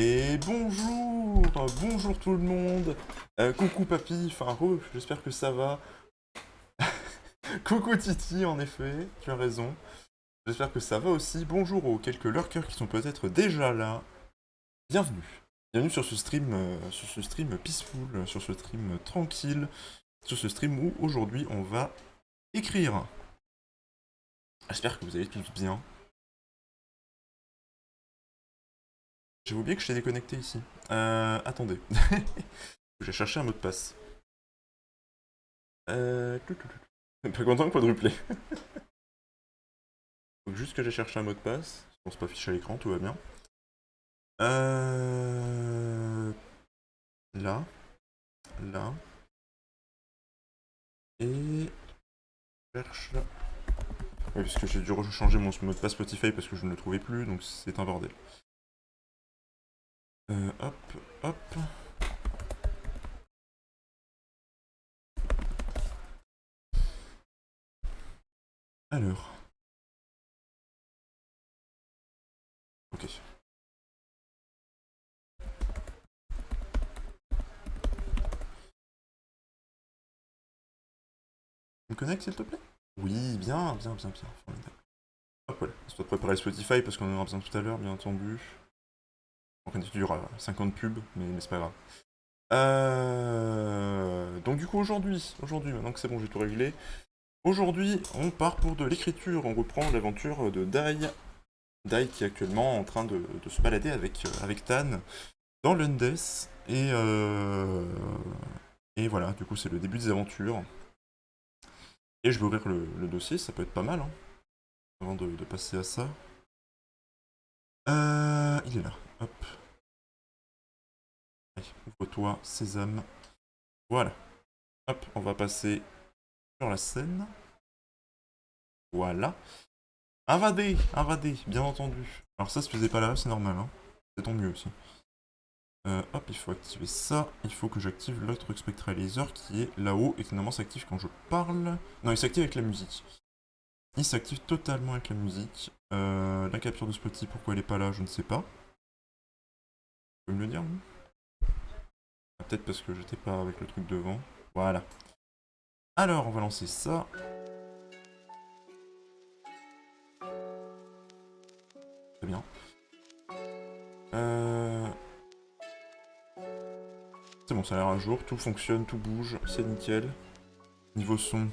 Et bonjour, bonjour tout le monde. Coucou papy, enfin j'espère que ça va. Coucou Titi, en effet, tu as raison. J'espère que ça va aussi. Bonjour aux quelques lurkers qui sont peut-être déjà là. Bienvenue. Bienvenue sur ce stream peaceful, sur ce stream tranquille, sur ce stream où aujourd'hui on va écrire. J'espère que vous allez tous bien. J'ai oublié que je t'ai déconnecté ici. Attendez. J'ai cherché un mot de passe. Pas content quadruplé. Faut juste que j'ai cherché un mot de passe. On se pas affiché à l'écran, tout va bien. Là. Là. Et... Cherche... Oui, parce que j'ai dû changer mon mot de passe Spotify parce que je ne le trouvais plus, donc c'est un bordel. Hop, hop. Alors. Ok. Tu me connectes s'il te plaît? Oui, bien, bien, bien, bien. Formidable. Hop, voilà. On doit préparer Spotify parce qu'on en aura besoin tout à l'heure, bien entendu. En fait, il y aura 50 pubs, mais c'est pas grave. Donc du coup aujourd'hui, maintenant que c'est bon, j'ai tout réglé. Aujourd'hui, on part pour de l'écriture. On reprend l'aventure de Dai. Dai qui est actuellement en train de se balader avec Tan dans l'Undes. Et voilà, du coup c'est le début des aventures. Et je vais ouvrir le dossier, ça peut être pas mal, hein, avant de passer à ça. Il est là, hop. Allez, ouvre-toi, sésame. Voilà. Hop, on va passer sur la scène. Voilà. Invadé, bien entendu. Alors ça se faisait pas là, c'est normal, hein. C'est tant mieux aussi. Hop, il faut activer ça. Il faut que j'active l'autre Spectralizer qui est là-haut et qui normalement s'active quand je parle. Non, il s'active avec la musique. Il s'active totalement avec la musique. La capture de Spotty, pourquoi elle est pas là, je ne sais pas. Vous pouvez me le dire, vous? Ah, peut-être parce que j'étais pas avec le truc devant. Voilà. Alors, on va lancer ça. Très bien. C'est bon, ça a l'air à jour, tout fonctionne, tout bouge, c'est nickel. Niveau son,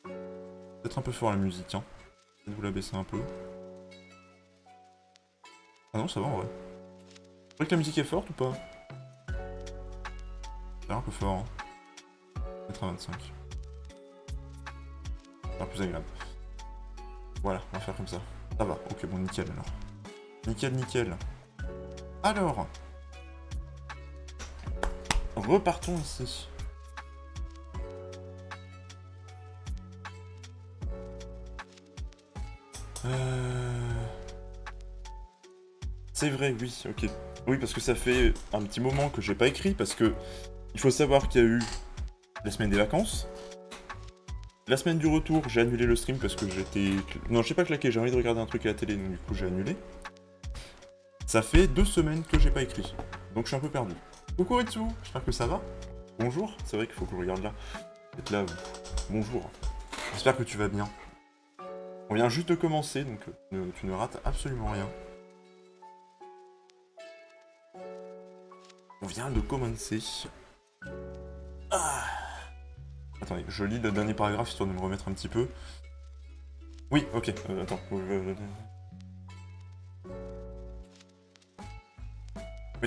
peut-être un peu fort la musique, hein. Peut-être vous la baisser un peu. Ah non, ça va en vrai. Vous trouvez que la musique est forte ou pas? C'est un peu fort, hein. Peut-être à 25. Ça a l'air plus agréable. Voilà, on va faire comme ça. Ça va, ok, bon, nickel alors. Nickel, nickel. Alors, repartons ici. C'est vrai, oui, ok. Oui, parce que ça fait un petit moment que j'ai pas écrit, parce que il faut savoir qu'il y a eu la semaine des vacances. La semaine du retour, j'ai annulé le stream parce que j'étais... Non, j'ai pas claqué, j'ai envie de regarder un truc à la télé, donc du coup j'ai annulé. Ça fait 2 semaines que j'ai pas écrit, donc je suis un peu perdu. Coucou Ritsu, j'espère que ça va. Bonjour, c'est vrai qu'il faut que je regarde là. Peut-être là, bonjour. J'espère que tu vas bien. On vient juste de commencer, donc tu ne rates absolument rien. On vient de commencer. Ah. Attendez, je lis le dernier paragraphe histoire de me remettre un petit peu. Oui, ok, attends. Oui,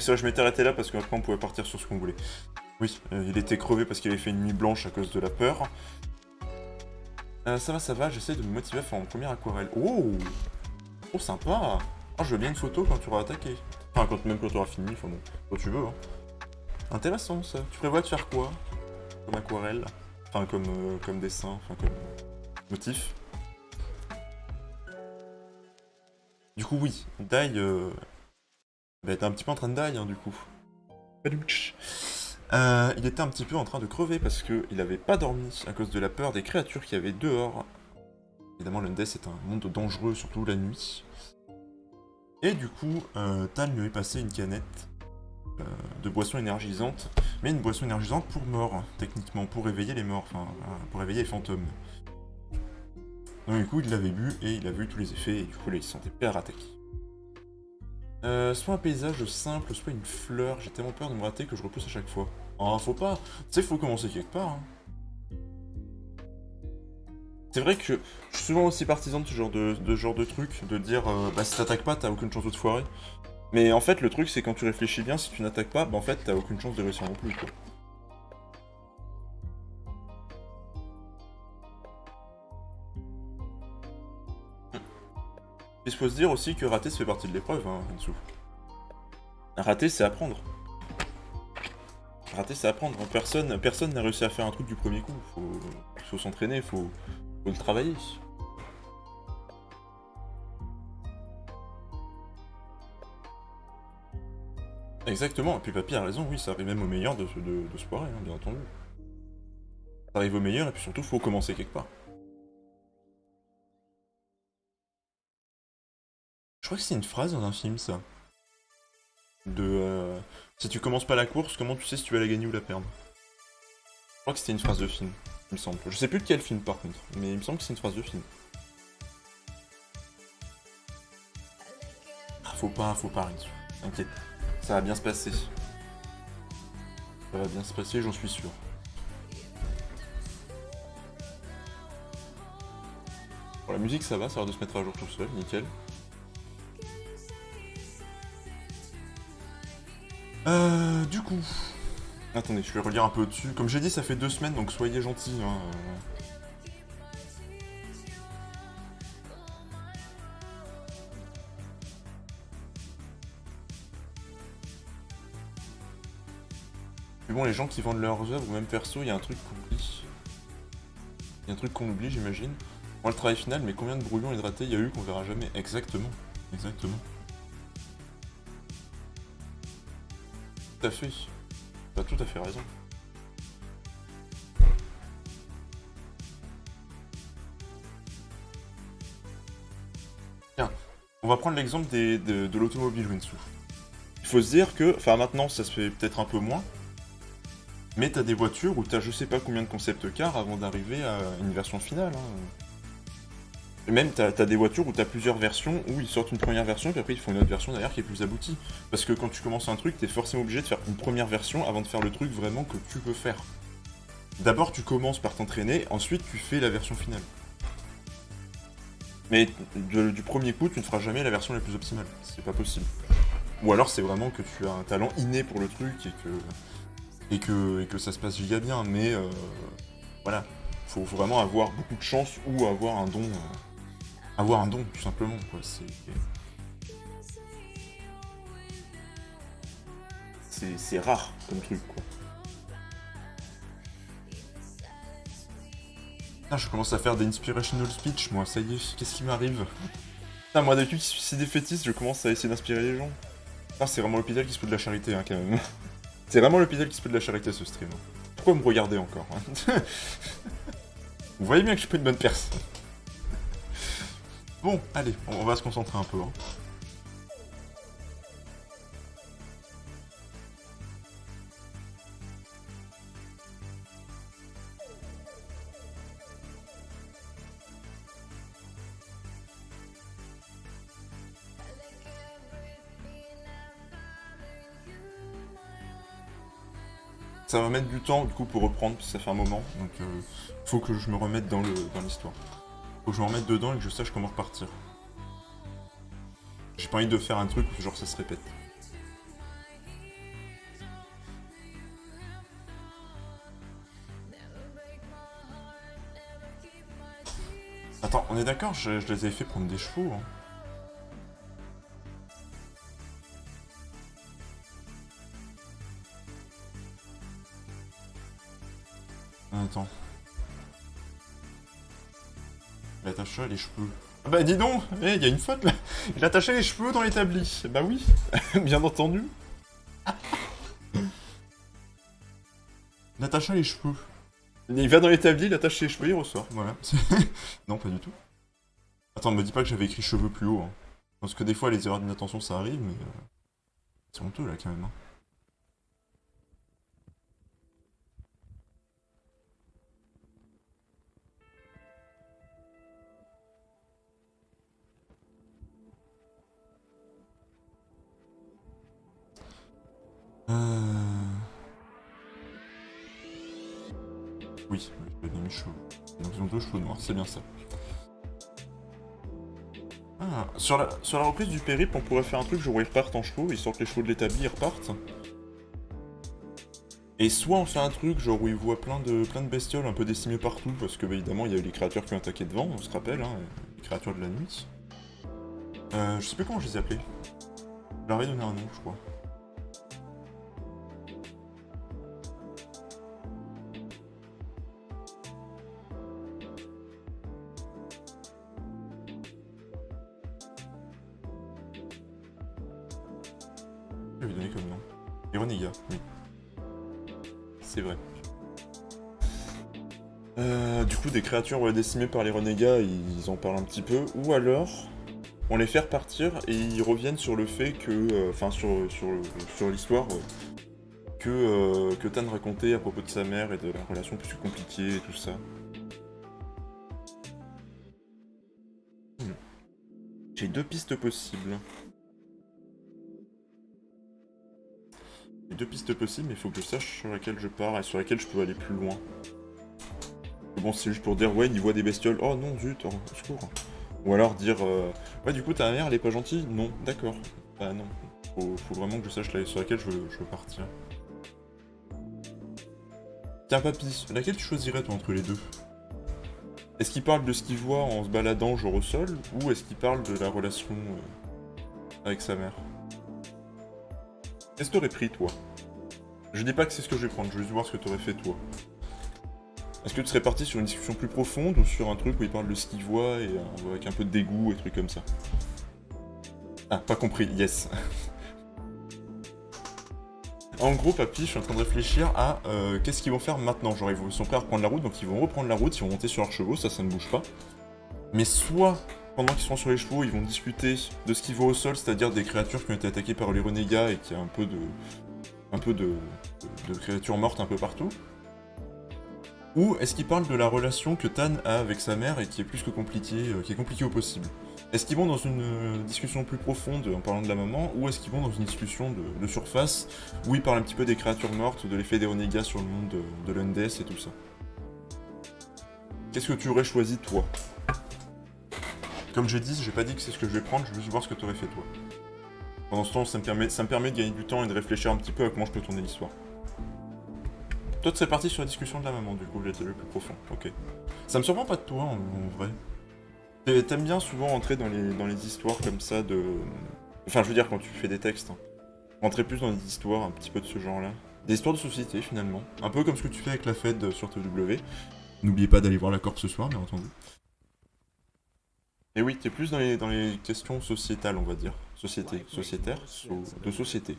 c'est vrai, je m'étais arrêté là parce qu'après on pouvait partir sur ce qu'on voulait. Oui, il était crevé parce qu'il avait fait une nuit blanche à cause de la peur. Ça va, j'essaie de me motiver à faire mon premier aquarelle. Oh! Oh, sympa! Oh, je veux bien une photo quand tu auras attaqué. Enfin, même quand tu auras fini, enfin bon, quand tu veux, hein. Intéressant ça. Tu prévois de faire quoi? Comme aquarelle? Enfin, comme dessin, enfin comme motif. Du coup, oui, Dai était un petit peu en train de die, hein, du coup. Il était un petit peu en train de crever parce qu'il avait pas dormi à cause de la peur des créatures qu'il y avait dehors. Évidemment, l'Undes est un monde dangereux, surtout la nuit. Et du coup, Tal lui avait passé une canette de boisson énergisante, mais une boisson énergisante pour morts, techniquement, pour réveiller les morts, enfin, pour réveiller les fantômes. Donc du coup, il l'avait bu et il a vu tous les effets, et du coup, là, il se sentait prêt à rattaquer. Soit un paysage simple, soit une fleur, j'ai tellement peur de me rater que je repousse à chaque fois. Ah, faut pas, tu sais, faut commencer quelque part, hein. C'est vrai que je suis souvent aussi partisan de ce genre de truc, de dire, bah si t'attaques pas, t'as aucune chance de te foirer. Mais en fait, le truc, c'est quand tu réfléchis bien, si tu n'attaques pas, bah en fait, t'as aucune chance de réussir non plus, quoi. Il faut se dire aussi que rater, ça fait partie de l'épreuve, hein, Ensu. Rater, c'est apprendre. Rater, c'est apprendre. Personne n'a réussi à faire un truc du premier coup. Faut s'entraîner, faut le travailler. Exactement, et puis Papy a raison, oui, ça arrive même au meilleur de se foirer, hein, bien entendu. Ça arrive au meilleur, et puis surtout, faut commencer quelque part. Je crois que c'est une phrase dans un film, ça. Si tu commences pas la course, comment tu sais si tu vas la gagner ou la perdre? Je crois que c'était une phrase de film, il me semble. Je sais plus de quel film, par contre, mais il me semble que c'est une phrase de film. Ah, faut pas, Rinsu. T'inquiète, ça va bien se passer. Ça va bien se passer, j'en suis sûr. Bon, la musique, ça va, ça a l'air de se mettre à jour tout seul, nickel. Du coup... Attendez, je vais relire un peu au-dessus. Comme j'ai dit, ça fait 2 semaines, donc soyez gentils, hein. Mais bon, les gens qui vendent leurs œuvres, ou même perso, il y a un truc qu'on oublie. Il y a un truc qu'on oublie, j'imagine. Moi, le travail final, mais combien de brouillons hydratés il y a eu qu'on verra jamais? Exactement. Exactement. Tout à fait. T'as tout à fait raison. Tiens, on va prendre l'exemple de l'automobile, Winsu. Il faut se dire que, enfin maintenant ça se fait peut-être un peu moins, mais t'as des voitures où t'as je sais pas combien de concept cars avant d'arriver à une version finale, hein. Et même t'as des voitures où t'as plusieurs versions, où ils sortent une première version, puis après ils font une autre version derrière qui est plus aboutie. Parce que quand tu commences un truc, t'es forcément obligé de faire une première version avant de faire le truc vraiment que tu veux faire. D'abord tu commences par t'entraîner, ensuite tu fais la version finale. Mais du premier coup, tu ne feras jamais la version la plus optimale. C'est pas possible. Ou alors c'est vraiment que tu as un talent inné pour le truc et que ça se passe giga bien. Mais voilà, faut vraiment avoir beaucoup de chance ou avoir un don tout simplement, quoi. C'est rare comme truc, quoi. Putain, je commence à faire des inspirational speech, moi, ça y est, qu'est-ce qui m'arrive? Putain, moi d'habitude, si c'est des fétisses, je commence à essayer d'inspirer les gens. Putain, c'est vraiment l'hôpital qui se fout de la charité, hein, quand même. C'est vraiment l'hôpital qui se fout de la charité, ce stream. Pourquoi me regarder encore, hein? Vous voyez bien que je suis pas une bonne personne. Bon, allez, on va se concentrer un peu, hein. Ça va mettre du temps, du coup, pour reprendre, parce que ça fait un moment, donc faut que je me remette dans l'histoire. Faut que je me remette dedans et que je sache comment repartir. J'ai pas envie de faire un truc où genre ça se répète. Attends, on est d'accord, je les avais fait prendre des chevaux, hein. Attends. Il attacha les cheveux. Ah bah dis donc, il y a une faute là. Il attachait les cheveux dans l'établi. Bah oui, bien entendu. Il attacha les cheveux. Il va dans l'établi, il attache ses cheveux, il ressort. Voilà. Non, pas du tout. Attends, me dis pas que j'avais écrit cheveux plus haut, hein. Parce que des fois, les erreurs d'inattention, ça arrive, mais c'est honteux, là, quand même. Hein. Oui, je l'ai mis chaud. Donc ils ont deux chevaux noirs, c'est bien ça. Ah, sur la reprise du périple, on pourrait faire un truc genre où ils repartent en chevaux, ils sortent les chevaux de l'établi, ils repartent. Et soit on fait un truc genre où ils voient plein de bestioles un peu décimées partout, parce que bah, évidemment il y a eu les créatures qui ont attaqué devant, on se rappelle, hein, les créatures de la nuit. Je sais plus comment je les ai appelées. Je leur ai donné un nom, je crois. Je lui ai donné comme nom. Les renégats, oui. C'est vrai. Du coup, des créatures décimées par les renégats, ils en parlent un petit peu. Ou alors, on les fait repartir et ils reviennent sur le fait que... Enfin, sur l'histoire que Tan racontait à propos de sa mère et de la relation plus compliquée et tout ça. J'ai deux pistes possibles. J'ai deux pistes possibles, mais il faut que je sache sur laquelle je pars et sur laquelle je peux aller plus loin. Bon, c'est juste pour dire, ouais, il voit des bestioles. Oh non, zut, au secours. Ou alors dire, ouais, du coup, ta mère, elle est pas gentille? Non, d'accord. Bah non. Faut vraiment que je sache sur laquelle je veux partir. Tiens, papy, laquelle tu choisirais, toi, entre les deux? Est-ce qu'il parle de ce qu'il voit en se baladant genre au sol, ou est-ce qu'il parle de la relation avec sa mère? Qu'est-ce que t'aurais pris, toi? Je dis pas que c'est ce que je vais prendre, je veux juste voir ce que t'aurais fait, toi. Est-ce que tu serais parti sur une discussion plus profonde, ou sur un truc où il parle de ce qu'il voit, et avec un peu de dégoût et trucs comme ça? Ah, pas compris, yes. En gros, papy, je suis en train de réfléchir à qu'est-ce qu'ils vont faire maintenant. Genre, ils sont prêts à reprendre la route, donc ils vont reprendre la route, ils vont monter sur leurs chevaux, ça ne bouge pas. Mais soit, pendant qu'ils sont sur les chevaux, ils vont discuter de ce qu'ils voient au sol, c'est-à-dire des créatures qui ont été attaquées par les renégats et qui a un peu de créatures mortes un peu partout. Ou est-ce qu'ils parlent de la relation que Tan a avec sa mère et qui est plus que compliquée, qui est compliquée au possible? Est-ce qu'ils vont dans une discussion plus profonde en parlant de la maman, ou est-ce qu'ils vont dans une discussion de surface où ils parlent un petit peu des créatures mortes, de l'effet des renégats sur le monde de l'Undes et tout ça? Qu'est-ce que tu aurais choisi toi? Comme j'ai dit, j'ai pas dit que c'est ce que je vais prendre, je veux juste voir ce que tu aurais fait toi. Pendant ce temps, ça me permet de gagner du temps et de réfléchir un petit peu à comment je peux tourner l'histoire. Toi, tu serais parti sur la discussion de la maman, du coup, le plus profond. Ok. Ça me surprend pas de toi, en vrai. T'aimes bien souvent entrer dans les histoires comme ça de... Enfin, je veux dire, quand tu fais des textes. Hein. Rentrer plus dans des histoires un petit peu de ce genre-là. Des histoires de société, finalement. Un peu comme ce que tu fais avec la Fed sur TW. N'oubliez pas d'aller voir la Corp ce soir, bien entendu. Et oui, t'es plus dans les questions sociétales, on va dire. Société, sociétaire, de société.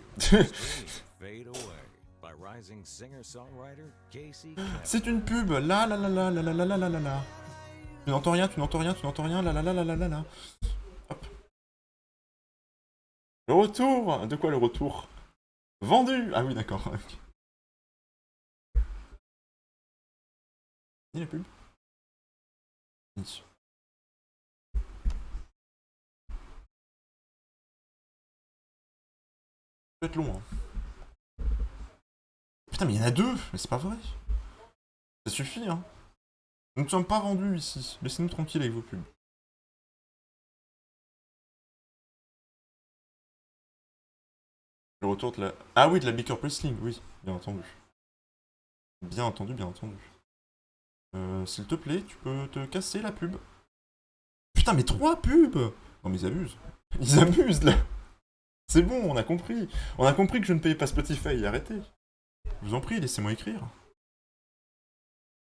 C'est une pub, là là là là là là là là là là là. Tu n'entends rien, tu n'entends rien, tu n'entends rien, là là là là là là là. Hop. Le retour! De quoi le retour? Vendu! Ah oui, d'accord. Ni la pub? Ni. Ça peut être long, hein. Putain, mais il y en a deux! Mais c'est pas vrai! Ça suffit, hein. Nous ne sommes pas vendus ici. Laissez-nous tranquilles avec vos pubs. Le retour de la... Ah oui, de la Baker Wrestling, oui, bien entendu. Bien entendu, bien entendu. S'il te plaît, tu peux te casser la pub. Putain, mais 3 pubs! Non mais ils abusent. Ils abusent, là. C'est bon, on a compris. On a compris que je ne payais pas Spotify, arrêtez. Je vous en prie, laissez-moi écrire.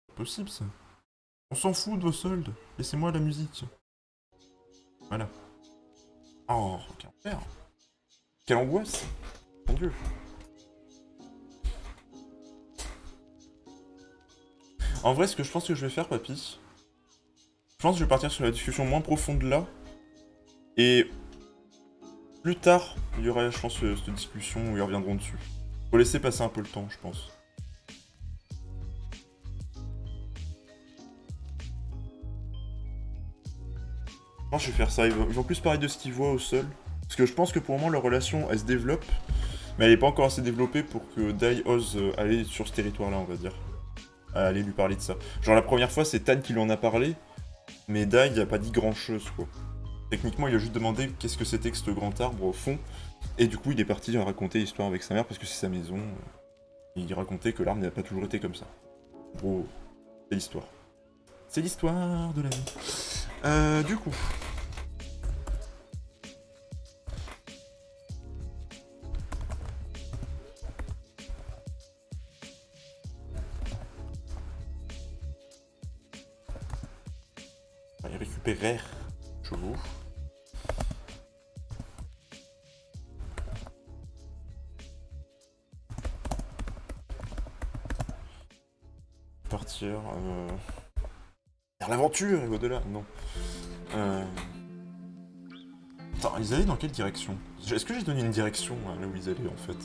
C'est possible, ça. On s'en fout de vos soldes. Laissez-moi la musique. Voilà. Oh, quel enfer. Quelle angoisse. Mon dieu. En vrai, ce que je pense que je vais faire, papy, je pense que je vais partir sur la discussion moins profonde là. Et Plus tard, il y aura, je pense, cette discussion où ils reviendront dessus. Faut laisser passer un peu le temps, je pense. Je pense que je vais faire ça. Ils vont plus parler de ce qu'ils voient au sol. Parce que je pense que pour le moment, leur relation, elle se développe. Mais elle n'est pas encore assez développée pour que Dai ose aller sur ce territoire-là, on va dire. Aller lui parler de ça. Genre la première fois, c'est Tan qui lui en a parlé. Mais Dai, il a pas dit grand-chose, quoi. Techniquement, il a juste demandé qu'est-ce que c'était que ce grand arbre au fond. Et du coup, il est parti raconter l'histoire avec sa mère parce que c'est sa maison. Et il racontait que l'arbre n'a pas toujours été comme ça. Gros, c'est l'histoire. C'est l'histoire de la vie. Du coup. On va récupérer chevaux. Partir vers l'aventure et au-delà. Non. Attends, ils allaient dans quelle direction? Est-ce que j'ai donné une direction là où ils allaient en fait?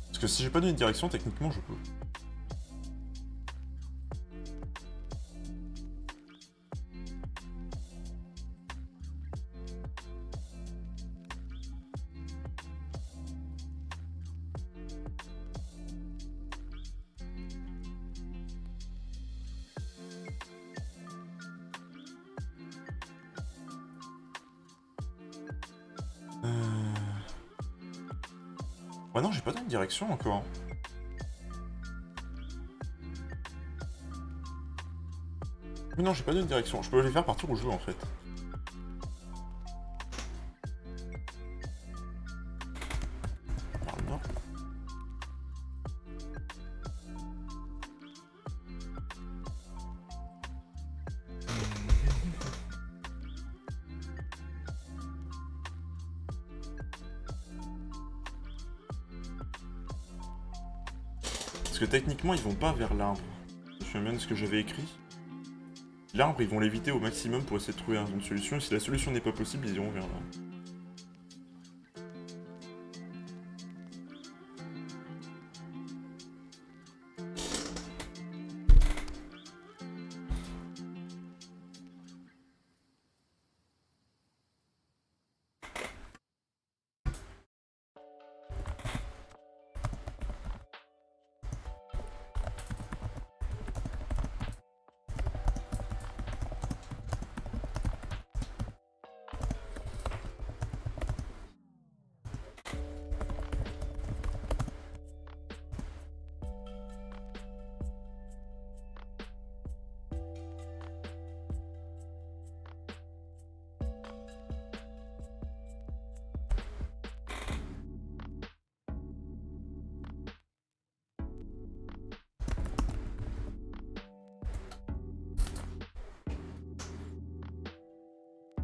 Parce que si j'ai pas donné une direction, techniquement je peux. Ouais non, j'ai pas donné une direction encore. Oui non, j'ai pas donné une direction. Je peux les faire partir où je veux en fait. Vers le nord. Parce que techniquement, ils vont pas vers l'arbre. Je me souviens bien de ce que j'avais écrit. L'arbre, ils vont l'éviter au maximum pour essayer de trouver une solution. Et si la solution n'est pas possible, ils iront vers l'arbre.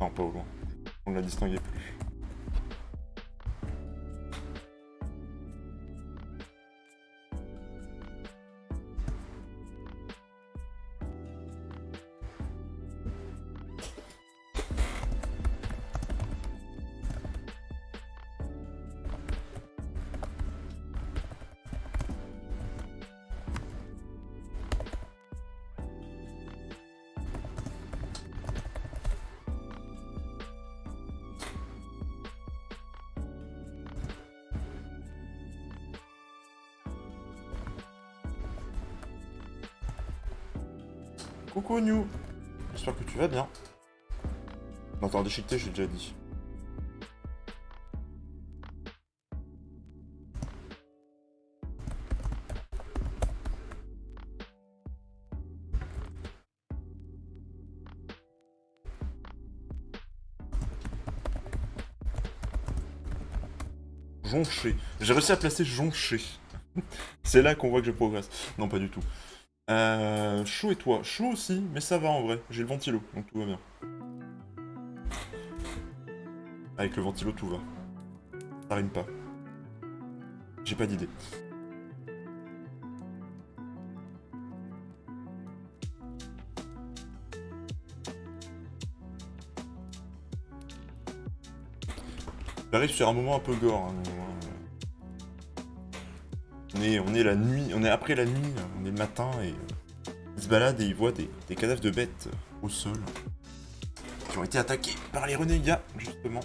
Non, pas au loin. On ne la distinguait plus. Coucou New. J'espère que tu vas bien. Non, t'as déchiqueté, j'ai déjà dit. Jonché. J'ai réussi à placer jonché. C'est là qu'on voit que je progresse. Non, pas du tout. Chaud et toi? Chaud aussi, mais ça va en vrai. J'ai le ventilo, donc tout va bien. Avec le ventilo, tout va. Ça rime pas. J'ai pas d'idée. J'arrive sur un moment un peu gore. Hein, on est la nuit, on est après la nuit, on est le matin et ils se baladent et ils voient des cadavres de bêtes au sol qui ont été attaqués par les renégats, justement.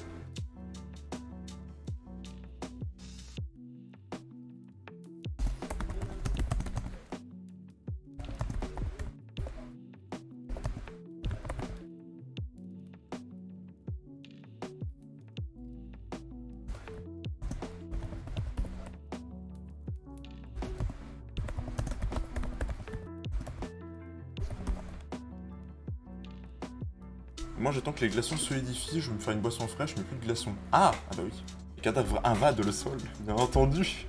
Moi j'attends que les glaçons se solidifient, je vais me faire une boisson fraîche mais plus de glaçons. Ah bah oui. Les cadavres invadent le sol, bien entendu.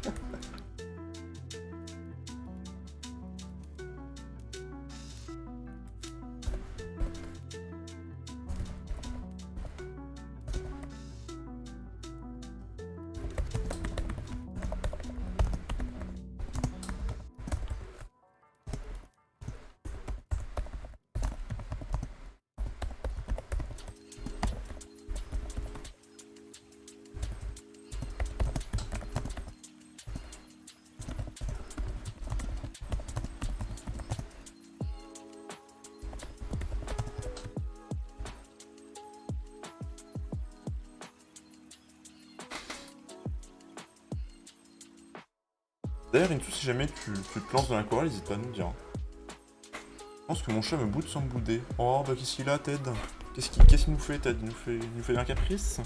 D'ailleurs, Intou, si jamais tu te lances dans l'aquarelle, n'hésite pas à nous dire. Je pense que mon chat me boude sans me bouder. Oh, bah qu'est-ce qu'il a, Ted? Qu'est-ce qu'il nous fait, Ted? Il nous fait un caprice?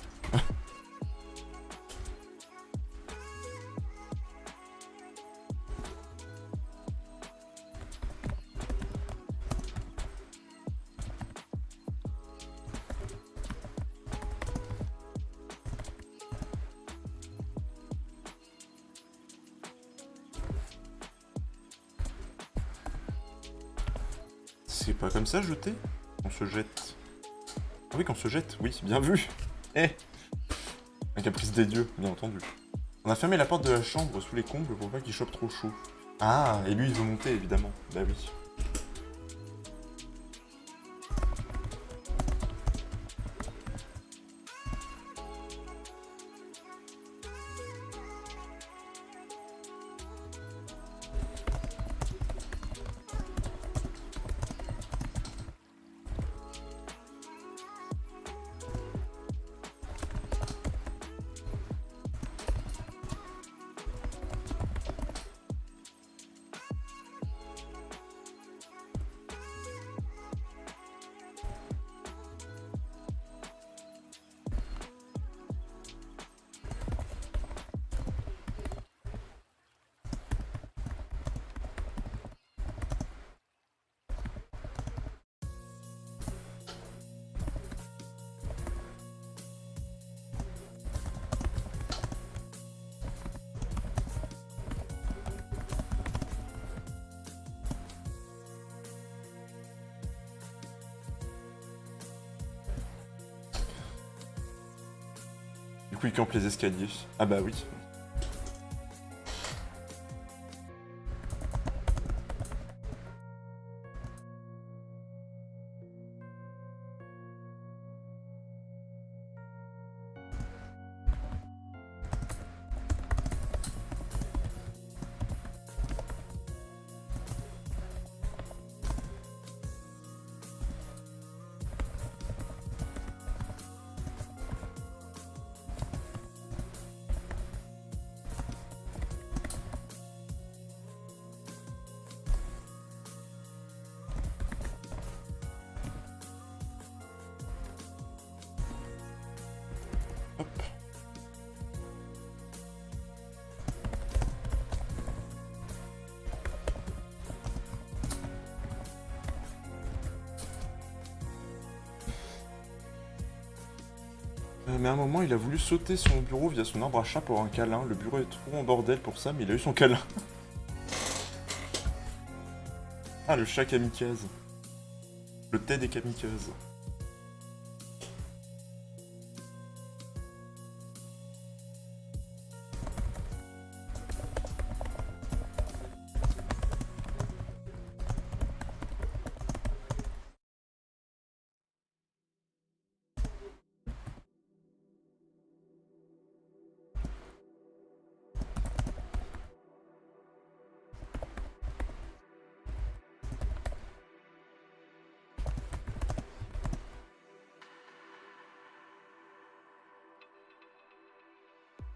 C'est pas comme ça, jeter? On se jette. Ah oui, qu'on se jette, oui, bien vu. Eh, un caprice des dieux, bien entendu. On a fermé la porte de la chambre sous les combles pour pas qu'il chope trop chaud. Ah, et lui il veut monter, évidemment. Bah oui. Du coup, il campe les escaliers. Ah bah oui. Hop. Mais à un moment, il a voulu sauter sur mon bureau via son arbre à chat pour un câlin. Le bureau est trop en bordel pour ça, mais il a eu son câlin. Ah, le chat kamikaze. Le Ted des kamikazes.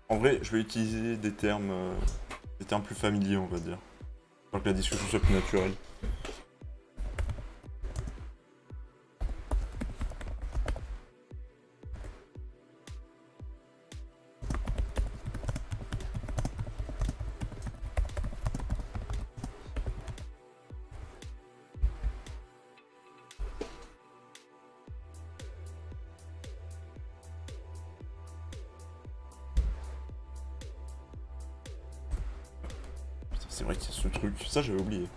En vrai, je vais utiliser des termes plus familiers, on va dire. Pour que la discussion soit plus naturelle. Putain, c'est vrai qu'il y a ce truc. Ça, j'avais oublié.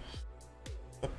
Hop.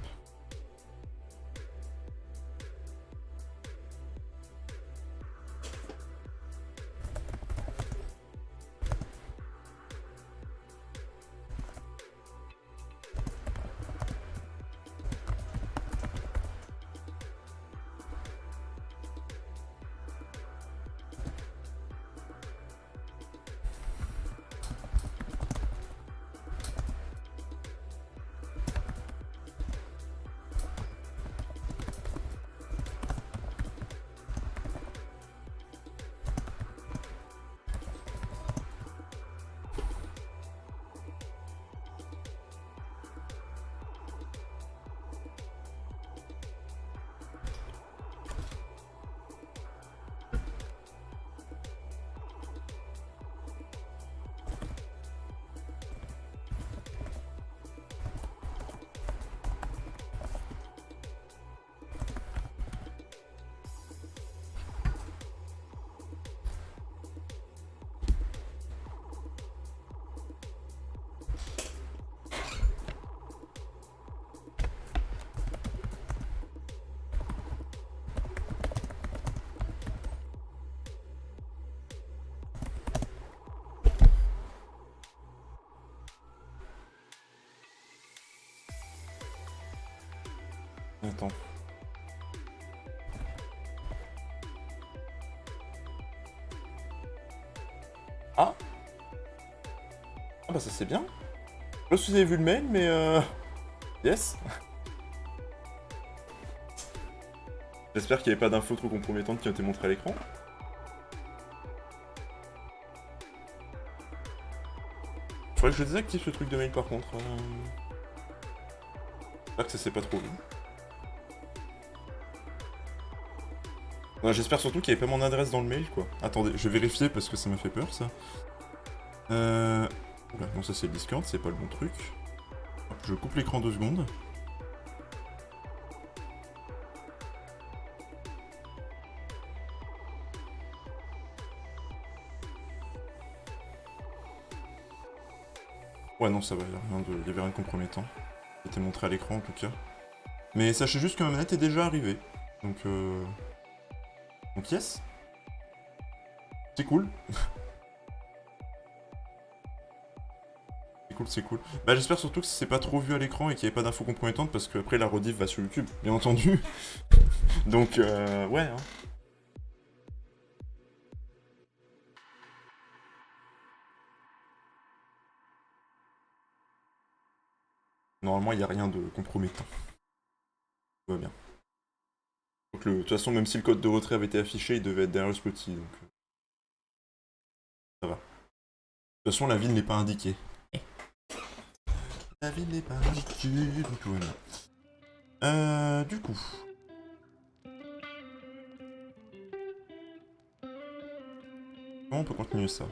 Attends. Ah. Ah bah ça c'est bien. Je sais pas si vous avez vu le mail, mais yes. J'espère qu'il n'y avait pas d'infos trop compromettantes qui ont été montrées à l'écran. Faudrait que je désactive ce truc de mail par contre. J'espère que ça s'est pas trop vu. J'espère surtout qu'il n'y avait pas mon adresse dans le mail quoi. Attendez, je vais vérifier parce que ça m'a fait peur ça. Oula, non ça c'est le Discord, c'est pas le bon truc. Hop, je coupe l'écran 2 secondes. Ouais non ça va, il y avait rien de compromettant. C'était montré à l'écran en tout cas. Mais sachez juste que ma manette est déjà arrivée. Donc yes. C'est cool. C'est cool, c'est cool. Bah j'espère surtout que c'est pas trop vu à l'écran et qu'il n'y ait pas d'infos compromettantes parce que après la rediff va sur YouTube, bien entendu. Donc ouais hein. Normalement il n'y a rien de compromettant. Tout va bien. Donc de toute façon même si le code de retrait avait été affiché, il devait être derrière le spotty, donc ça va. De toute façon la ville n'est pas indiquée. La ville n'est pas indiquée, donc tout va bien. Du coup... Comment on peut continuer ça?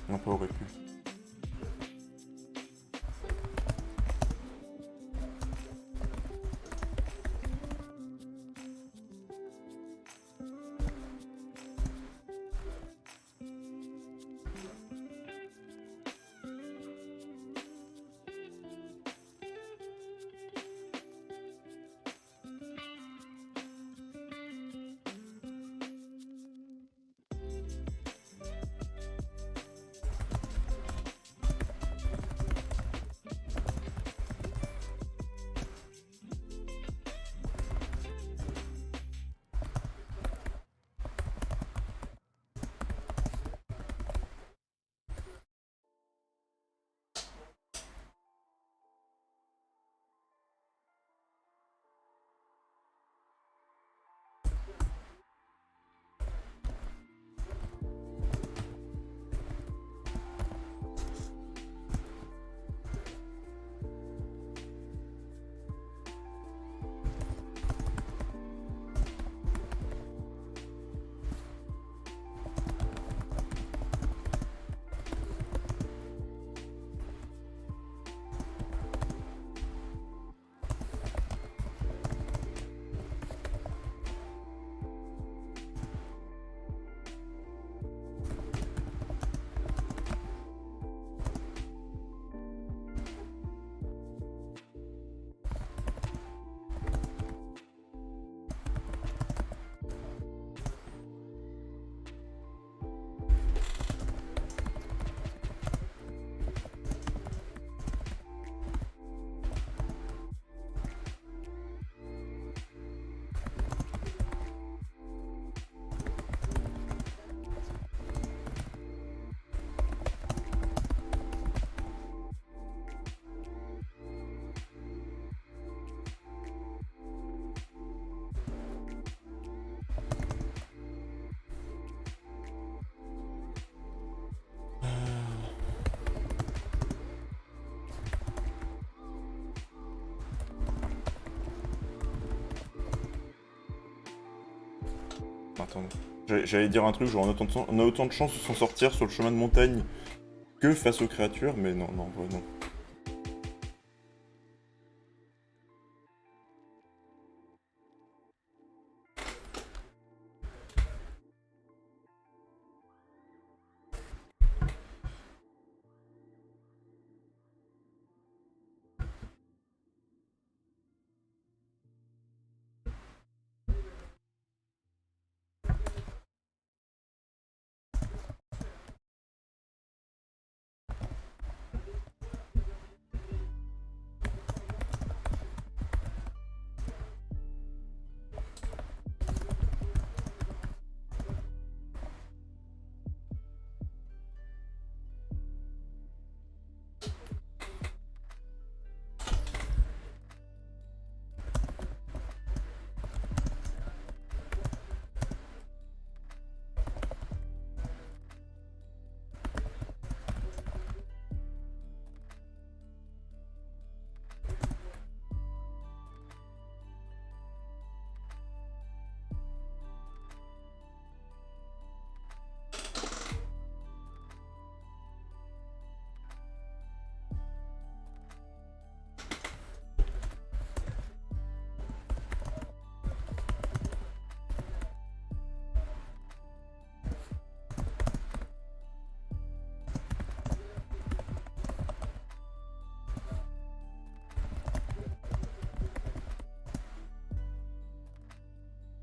Non, pas aurait pu. Attends. J'allais dire un truc, genre on a autant de chances de s'en sortir sur le chemin de montagne que face aux créatures, mais non, non, en vrai, non.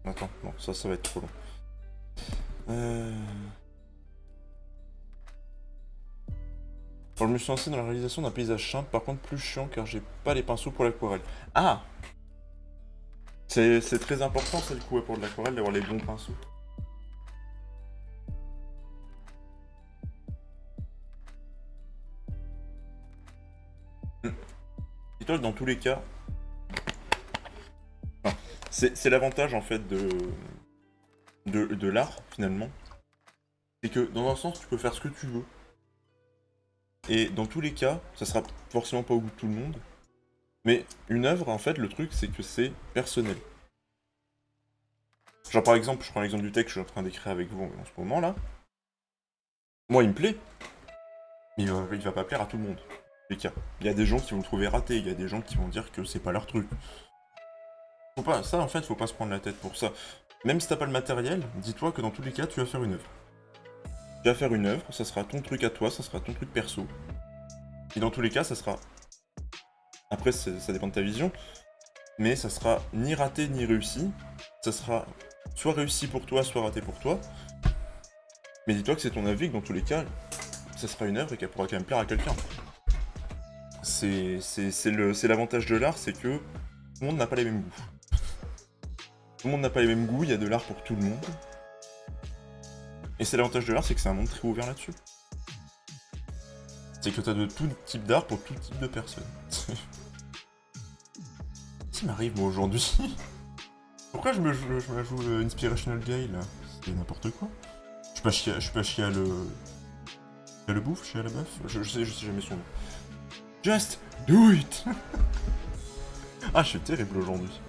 Attends, non, ça va être trop long. Alors, je me suis lancé dans la réalisation d'un paysage simple, par contre plus chiant car j'ai pas les pinceaux pour l'aquarelle. Ah! C'est très important, c'est le coup, pour de l'aquarelle, d'avoir les bons pinceaux. Dis-toi que dans tous les cas, enfin, c'est l'avantage en fait de l'art finalement. C'est que dans un sens, tu peux faire ce que tu veux. Et dans tous les cas, ça sera forcément pas au goût de tout le monde. Mais une œuvre, en fait, le truc, c'est que c'est personnel. Genre par exemple, je prends l'exemple du texte que je suis en train d'écrire avec vous en ce moment là. Moi, il me plaît. Mais il va pas plaire à tout le monde. Les cas. Il y a des gens qui vont le trouver raté, il y a des gens qui vont dire que c'est pas leur truc. Faut pas, ça en fait, faut pas se prendre la tête pour ça. Même si t'as pas le matériel, dis-toi que dans tous les cas, tu vas faire une œuvre. Tu vas faire une œuvre, ça sera ton truc à toi, ça sera ton truc perso. Et dans tous les cas, ça sera... Après, ça dépend de ta vision, mais ça sera ni raté ni réussi. Ça sera soit réussi pour toi, soit raté pour toi. Mais dis-toi que c'est ton avis, que dans tous les cas, ça sera une œuvre et qu'elle pourra quand même plaire à quelqu'un. C'est l'avantage de l'art, c'est que tout le monde n'a pas les mêmes goûts. Tout le monde n'a pas les mêmes goûts, il y a de l'art pour tout le monde. Et c'est l'avantage de l'art, c'est que c'est un monde très ouvert là-dessus. C'est que t'as de tout type d'art pour tout type de personnes. Qu'est-ce qui m'arrive moi aujourd'hui? Pourquoi je me joue Inspirational Guy là? C'est n'importe quoi. Je suis pas chier à le bouffe, chier à la bœuf. Je sais jamais son nom. Just do it. Ah, je suis terrible aujourd'hui.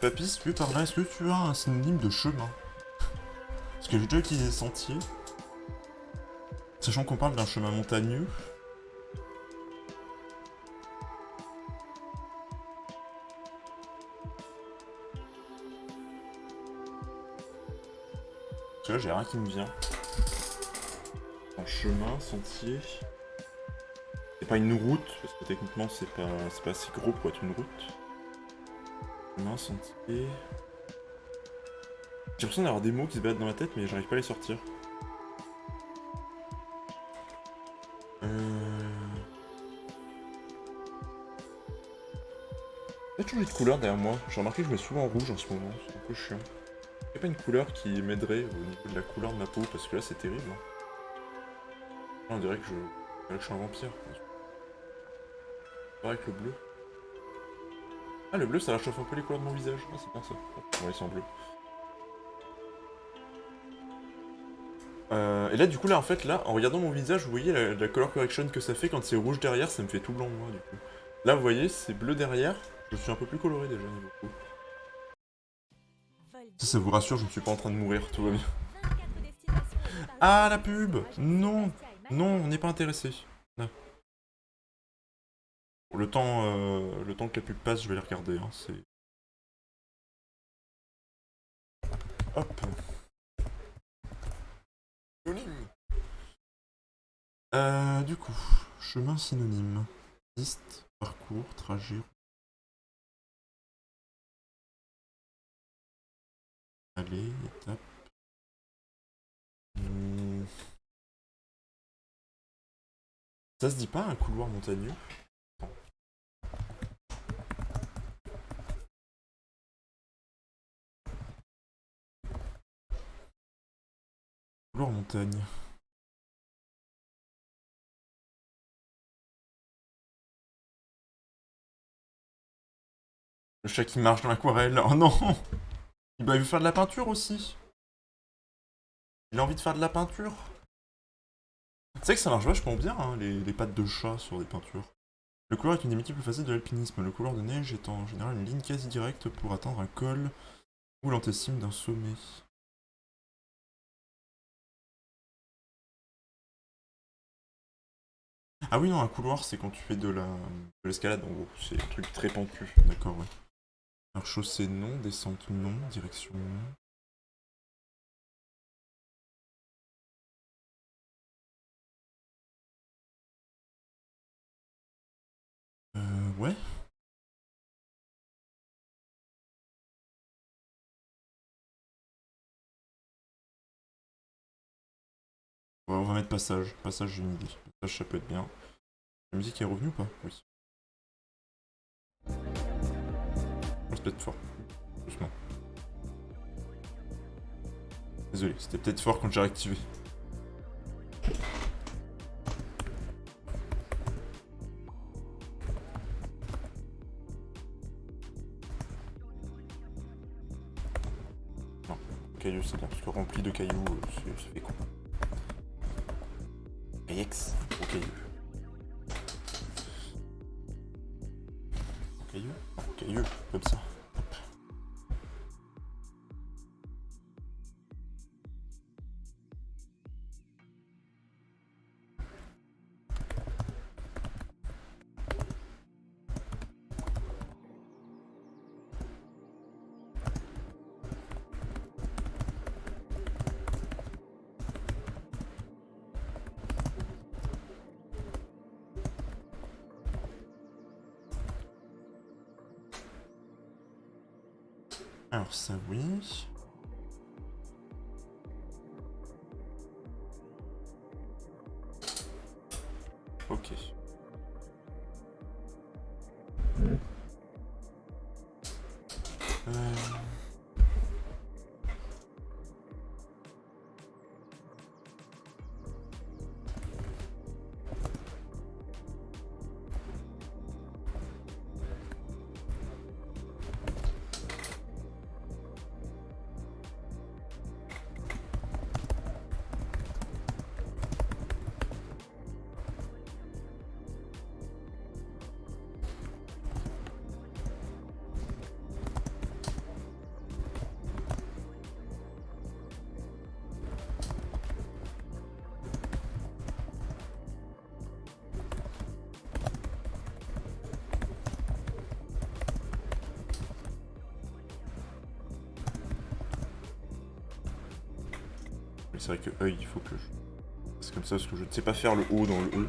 Papy, si tu veux par là, est-ce que tu as un synonyme de chemin? Parce que j'ai déjà utilisé sentier. Sachant qu'on parle d'un chemin montagneux. Parce que là, j'ai rien qui me vient. Un chemin, sentier... C'est pas une route, parce que techniquement, c'est pas assez gros pour être une route. Chemin, sentier... J'ai l'impression d'avoir des mots qui se baladent dans ma tête, mais j'arrive pas à les sortir. Peut-être changer de couleur derrière moi. J'ai remarqué que je mets souvent en rouge en ce moment, c'est un peu chiant. Y'a pas une couleur qui m'aiderait au niveau de la couleur de ma peau, parce que là c'est terrible. Là, on dirait que je suis un vampire. Pareil avec le bleu. Ah, le bleu ça réchauffe un peu les couleurs de mon visage. Ah, c'est bien ça. On va laisser en bleu. Et là, du coup, là, en fait, là, en regardant mon visage, vous voyez la color correction que ça fait quand c'est rouge derrière, ça me fait tout blanc, moi, du coup. Là, vous voyez, c'est bleu derrière, je suis un peu plus coloré déjà, niveau peau. Ça vous rassure, je ne suis pas en train de mourir, tout va bien. Ah, la pub! Non! Non, on n'est pas intéressé. Non. Le temps que la pub passe, je vais les regarder, hein, c'est... Hop! Du coup, chemin synonyme. Piste, parcours, trajet. Allez, étape. Ça se dit pas un couloir montagneux? Non. Couloir montagne. Le chat qui marche dans l'aquarelle. Oh non! Il veut faire de la peinture aussi. Il a envie de faire de la peinture. Tu sais que ça marche vachement bien, hein, les pattes de chat sur des peintures. Le couloir est une des multiples facettes de l'alpinisme. Le couloir de neige est en général une ligne quasi directe pour atteindre un col ou l'antecime d'un sommet. Ah oui, non, un couloir, c'est quand tu fais de l'escalade, en gros. C'est un truc très pentu. D'accord, ouais. Alors, chaussée, non. Descente, non. Direction, non. Ouais. Ouais, on va mettre passage. Passage, j'ai une idée. Passage, ça peut être bien. La musique est revenue ou pas? Oui. C'est peut-être fort. Doucement. Désolé, c'était peut-être fort quand j'ai réactivé. Non, caillou c'est bien, parce que rempli de cailloux, ça fait con. Ajax, au caillou. Caillou? Caillou, comme ça. Hop. Alors ça oui. Ok. Mais c'est vrai que œil, il faut que je... C'est comme ça parce que je ne sais pas faire le O dans le E.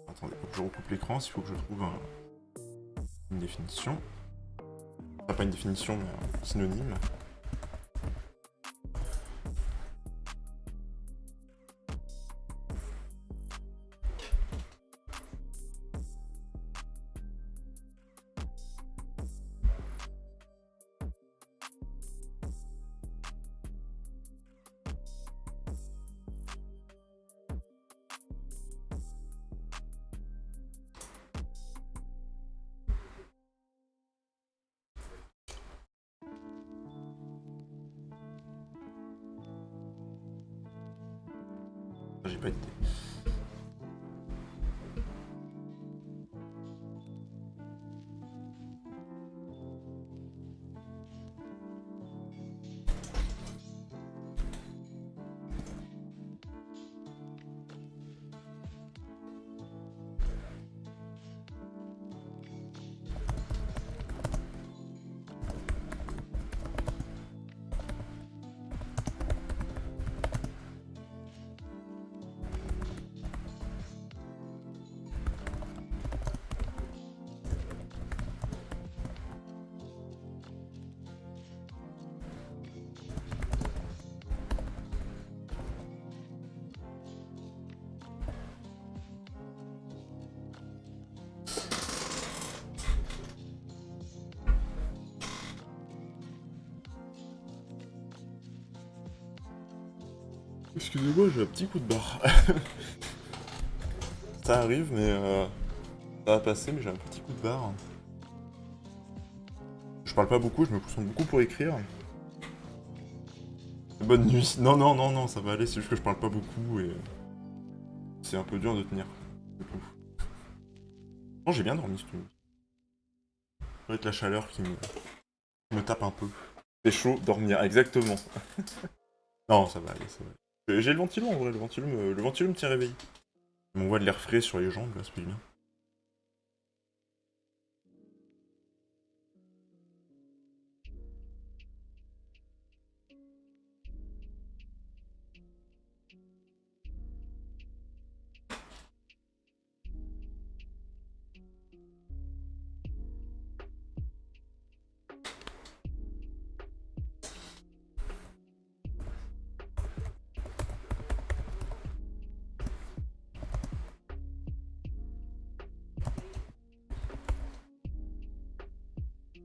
Attendez, faut que je recoupe l'écran, s'il faut que je trouve une définition. Enfin, pas une définition, mais un synonyme. J'ai pas d'idée. Excusez-moi, j'ai un petit coup de barre. Ça arrive, mais ça va passer, mais j'ai un petit coup de barre. Je parle pas beaucoup, je me concentre beaucoup pour écrire. Bonne nuit. Non, non, non, non, ça va aller, c'est juste que je parle pas beaucoup et... C'est un peu dur de tenir. Du coup. Non, j'ai bien dormi, cette nuit. Ça doit être la chaleur qui me tape un peu. C'est chaud, dormir, exactement. Non, ça va aller, ça va aller. J'ai le ventilo en vrai, le ventilo me tient réveillé. Il m'envoie de l'air frais sur les jambes, là, c'est bien.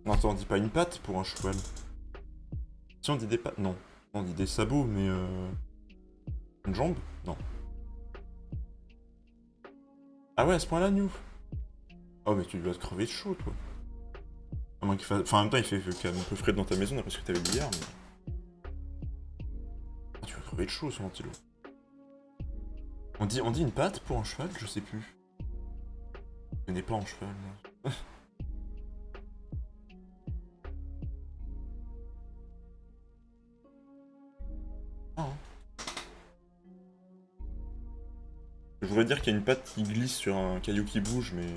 Non, attends, on dit pas une patte pour un cheval. Si on dit des pattes, non. On dit des sabots, mais une jambe? Non. Ah ouais, à ce point-là, New? Oh, mais tu dois te crever de chaud, toi. À moins qu'il fasse... Enfin, en même temps, il fait quand même un peu frais dans ta maison, d'après ce que t'avais dit hier, mais... Ah, tu vas crever de chaud, ce ventilo. On dit une patte pour un cheval? Je sais plus. Je n'ai pas en cheval, moi. Ah, hein. Je voudrais dire qu'il y a une patte qui glisse sur un caillou qui bouge, mais...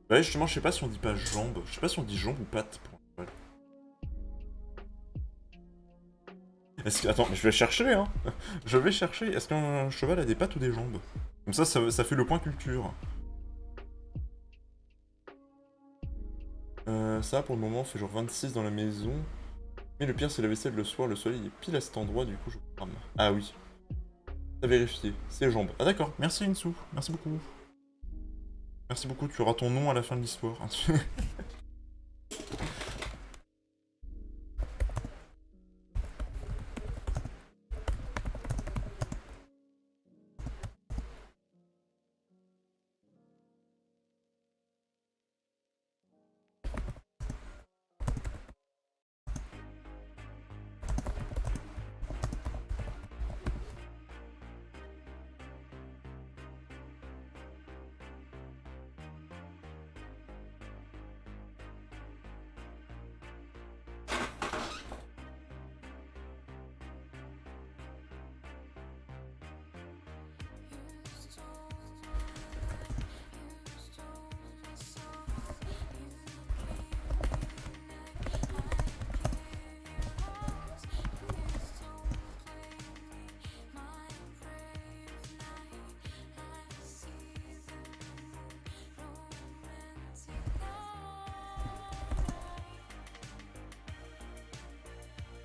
Ouais, justement, je sais pas si on dit pas jambe. Je sais pas si on dit jambe ou patte pour un cheval. Est-ce que... Attends, je vais chercher, hein. Je vais chercher. Est-ce qu'un cheval a des pattes ou des jambes? Comme ça fait le point culture. Ça, pour le moment, fait genre 26 dans la maison. Mais le pire, c'est la vaisselle le soir. Le soleil est pile à cet endroit, du coup, je crame. Ah oui. T'as vérifié. C'est jambes. Ah d'accord. Merci, Insu. Merci beaucoup. Merci beaucoup. Tu auras ton nom à la fin de l'histoire.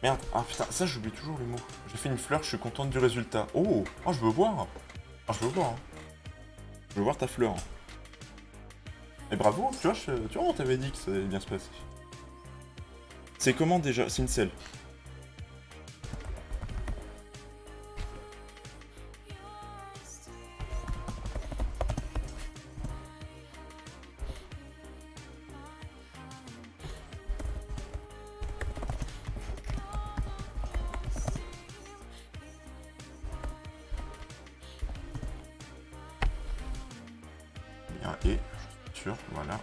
Merde, ah putain, ça j'oublie toujours le mot. J'ai fait une fleur, je suis contente du résultat. Oh, oh je veux voir. Ah, je veux voir. Hein. Je veux voir ta fleur. Et bravo, tu vois, on t'avait dit que ça allait bien se passer. C'est comment déjà? C'est une selle. Bien, et, sûr, voilà.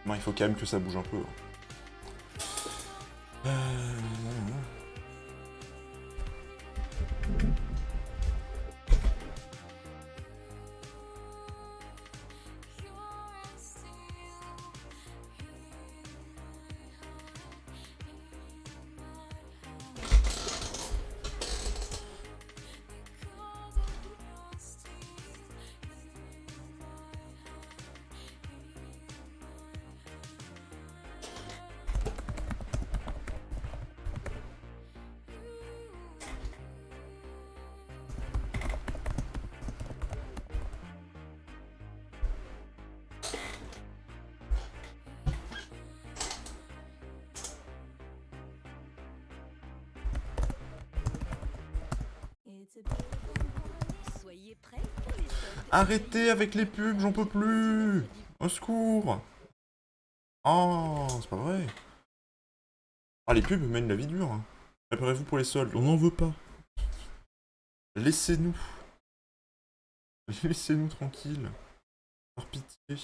Bon, il faut quand même que ça bouge un peu. Soyez prêts pour les soldes. Arrêtez avec les pubs, j'en peux plus. Au secours. Oh, c'est pas vrai. Ah, les pubs mènent la vie dure. Hein. Préparez-vous pour les soldes, on n'en veut pas. Laissez-nous. Laissez-nous tranquilles. Par pitié.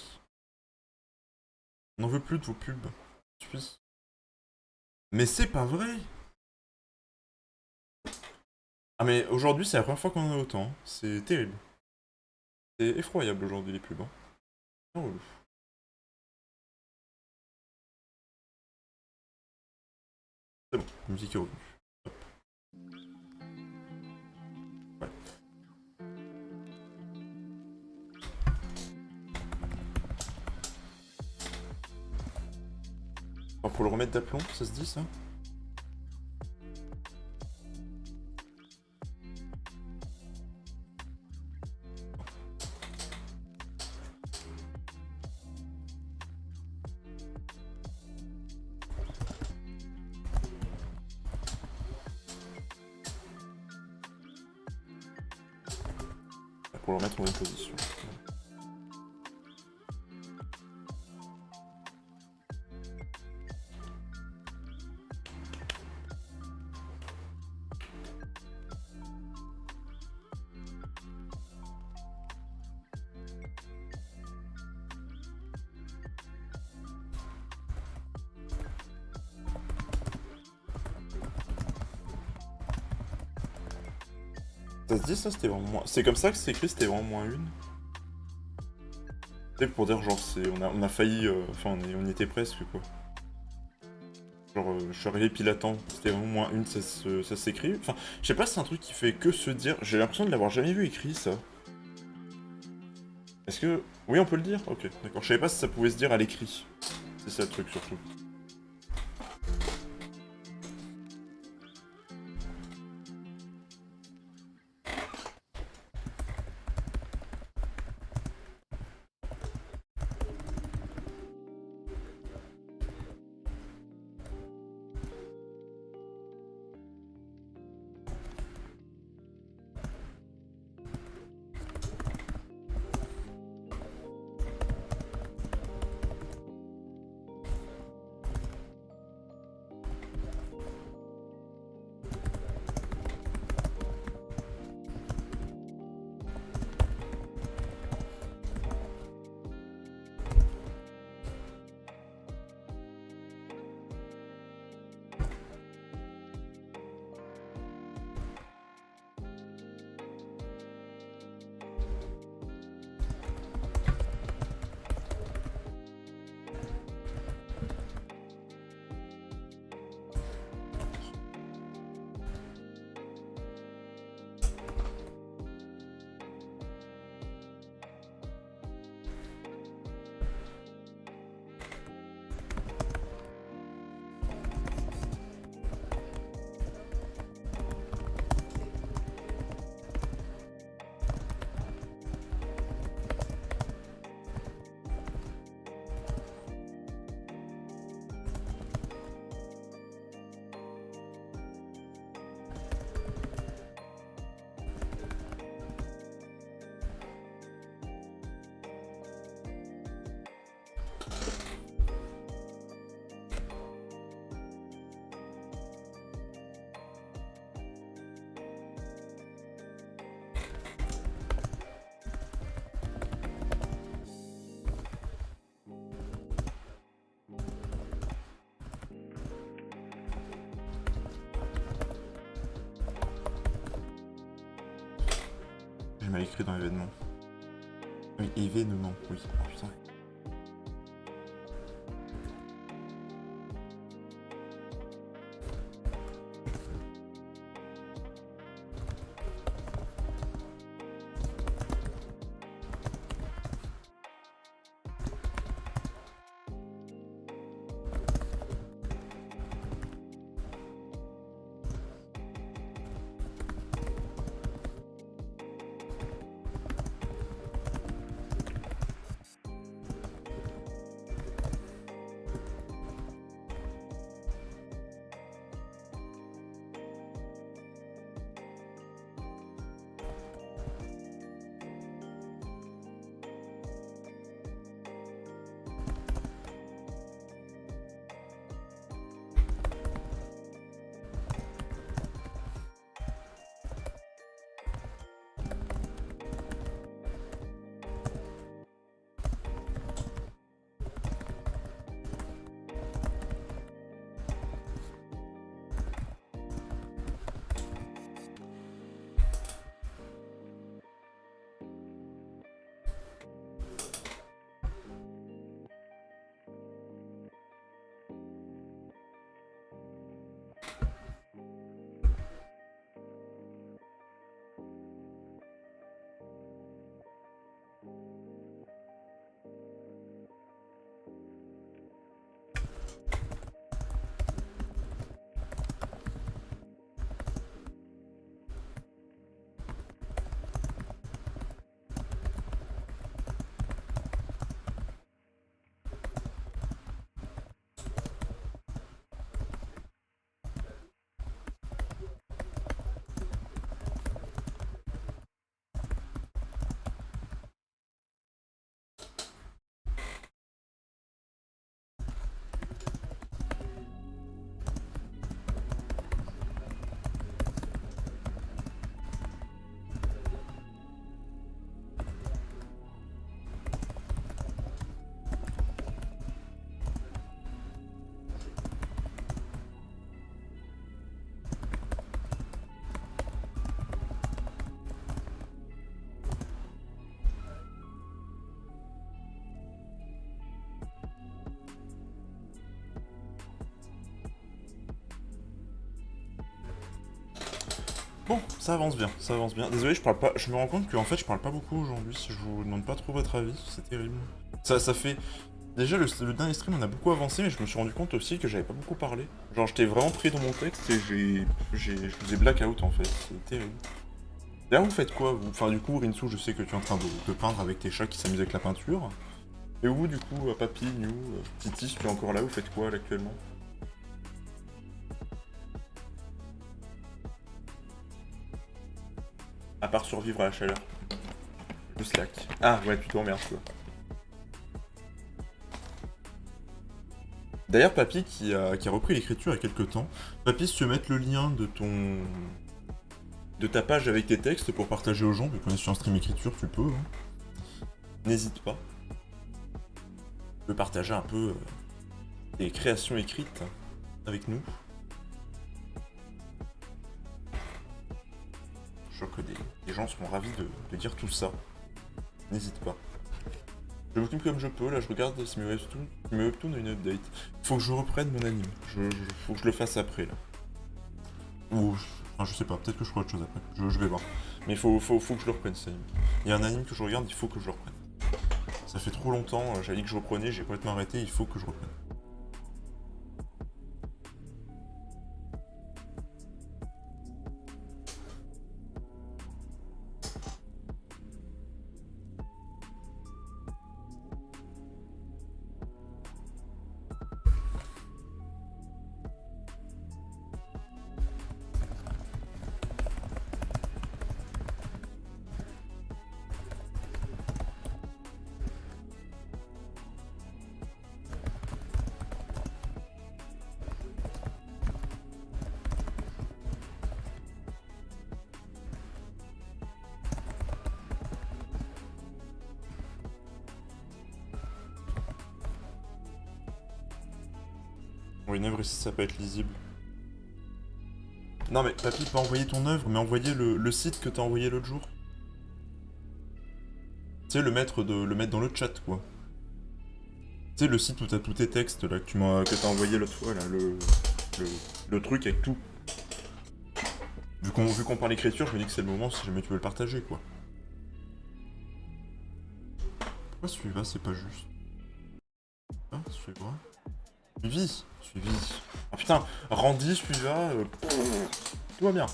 On n'en veut plus de vos pubs. Suis. Mais c'est pas vrai. Ah mais aujourd'hui c'est la première fois qu'on en a autant. C'est terrible. C'est effroyable aujourd'hui les pubs. Hein. C'est relou. C'est bon, la musique est revenue. Hop. Ouais. Alors pour le remettre d'aplomb, ça se dit ça? Pour le remettre en bonne position. Ça se dit ça, c'était vraiment moins... C'est comme ça que c'est écrit, c'était vraiment moins une. C'est pour dire genre on a failli, enfin on y était presque quoi. Genre je suis arrivé pile à temps, c'était vraiment moins une, ça s'écrit. Enfin, je sais pas si c'est un truc qui fait que se dire, j'ai l'impression de l'avoir jamais vu écrit ça. Est-ce que... Oui on peut le dire? Ok, d'accord, je savais pas si ça pouvait se dire à l'écrit. C'est ça le truc surtout. J'ai mal écrit dans l'événement. Oui, événement, oui. Oh putain. Ça avance bien, ça avance bien. Désolé, je parle pas. Je me rends compte qu'en fait, je parle pas beaucoup aujourd'hui. Si je vous demande pas trop votre avis, c'est terrible. Ça fait. Déjà, le dernier stream, on a beaucoup avancé, mais je me suis rendu compte aussi que j'avais pas beaucoup parlé. Genre, j'étais vraiment pris dans mon texte et je faisais blackout en fait. C'est terrible. D'ailleurs, vous faites quoi vous? Enfin, du coup, Rinsu, je sais que tu es en train de peindre avec tes chats qui s'amusent avec la peinture. Et vous, du coup, Papy, New, Titi, tu es encore là, vous faites quoi là, actuellement? À part survivre à la chaleur. Le slack. Ah ouais, tu t'emmerdes quoi. D'ailleurs, Papy qui a repris l'écriture il y a quelques temps. Papy, si tu veux mettre le lien de ta page avec tes textes pour partager aux gens, vu qu'on est sur un stream écriture, tu peux. Hein. N'hésite pas. Tu peux partager un peu tes créations écrites avec nous. Je suis sûr que des gens seront ravis de dire tout ça. N'hésite pas. Je m'occupe comme je peux, là je regarde si mes webtoons a une update. Faut que je reprenne mon anime. Faut que je le fasse après là. Ou enfin, je sais pas, peut-être que je ferai autre chose après. Je vais voir. Mais faut que je le reprenne cet anime. Il y a un anime que je regarde, il faut que je le reprenne. Ça fait trop longtemps, j'avais dit que je reprenais, j'ai complètement arrêté, il faut que je reprenne. Oui, une œuvre ici, ça peut être lisible. Non mais papy, pas envoyer ton œuvre, mais envoyer le site que t'as envoyé l'autre jour. Tu sais, le mettre dans le chat, quoi. Tu sais, le site où t'as tous tes textes, là, que t'as envoyé l'autre fois, là, le truc avec tout. Vu qu'on parle écriture, je me dis que c'est le moment si jamais tu veux le partager, quoi. Pourquoi celui-là, c'est pas juste? Ah, suivra. Suivi. Oh putain, Randy, celui-là, tout va bien.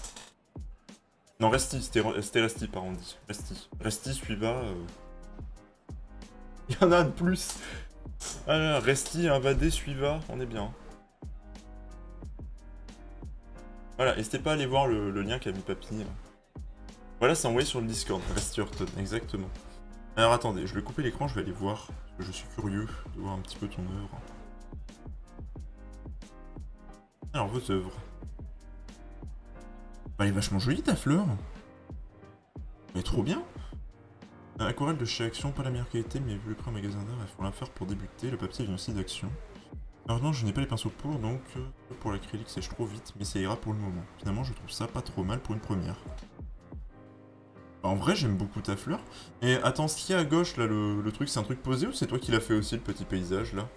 Non, Resti, c'était Resti, pas Randy. Resti, celui-là, Il y en a un de plus. Ah, Resti, Invadé, Suiva, on est bien. Voilà, n'hésitez pas à aller voir le lien qu'a mis Papy. Voilà, c'est envoyé sur le Discord, Resti Horton, exactement. Alors attendez, je vais couper l'écran, je vais aller voir, parce que je suis curieux de voir un petit peu ton œuvre. Alors, vos œuvres. Bah, elle est vachement jolie ta fleur. Elle est trop bien. Aquarelle de chez Action, pas la meilleure qualité, mais vu le prix en magasin d'art, il faut l'affaire pour débuter. Le papier vient aussi d'Action. Alors non, je n'ai pas les pinceaux pour, donc pour l'acrylique sèche trop vite, mais ça ira pour le moment. Finalement, je trouve ça pas trop mal pour une première. En vrai, j'aime beaucoup ta fleur. Et attends, ce qu'il y a à gauche, là, le truc, c'est un truc posé ou c'est toi qui l'as fait aussi, le petit paysage, là?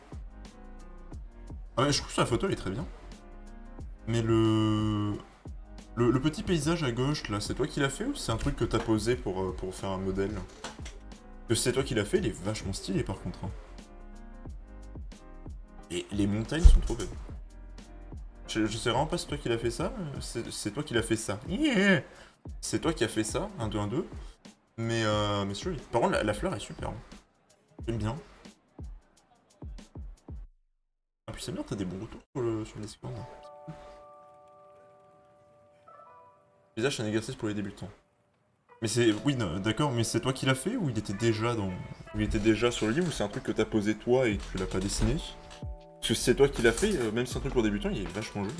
Ah ouais, je trouve que sur la photo, elle est très bien. Mais le petit paysage à gauche, là, c'est toi qui l'as fait ou c'est un truc que t'as posé pour faire un modèle? Que c'est toi qui l'as fait, il est vachement stylé, par contre. Hein. Et les montagnes sont trop belles. Je sais vraiment pas si c'est toi qui l'as fait ça, c'est toi qui l'as fait ça. Yeah, c'est toi qui as fait ça, 1, 2, 1, 2. Mais c'est joli. Par contre, la fleur est super. Hein. J'aime bien. Ah, puis c'est bien, t'as des bons retours sur le Discord. Hein. Visage, c'est un exercice pour les débutants. Mais c'est... Oui, d'accord, mais c'est toi qui l'as fait ou il était déjà dans... Il était déjà sur le livre ou c'est un truc que t'as posé toi et que tu l'as pas dessiné? Parce que si c'est toi qui l'as fait, même si c'est un truc pour débutants, il est vachement joli.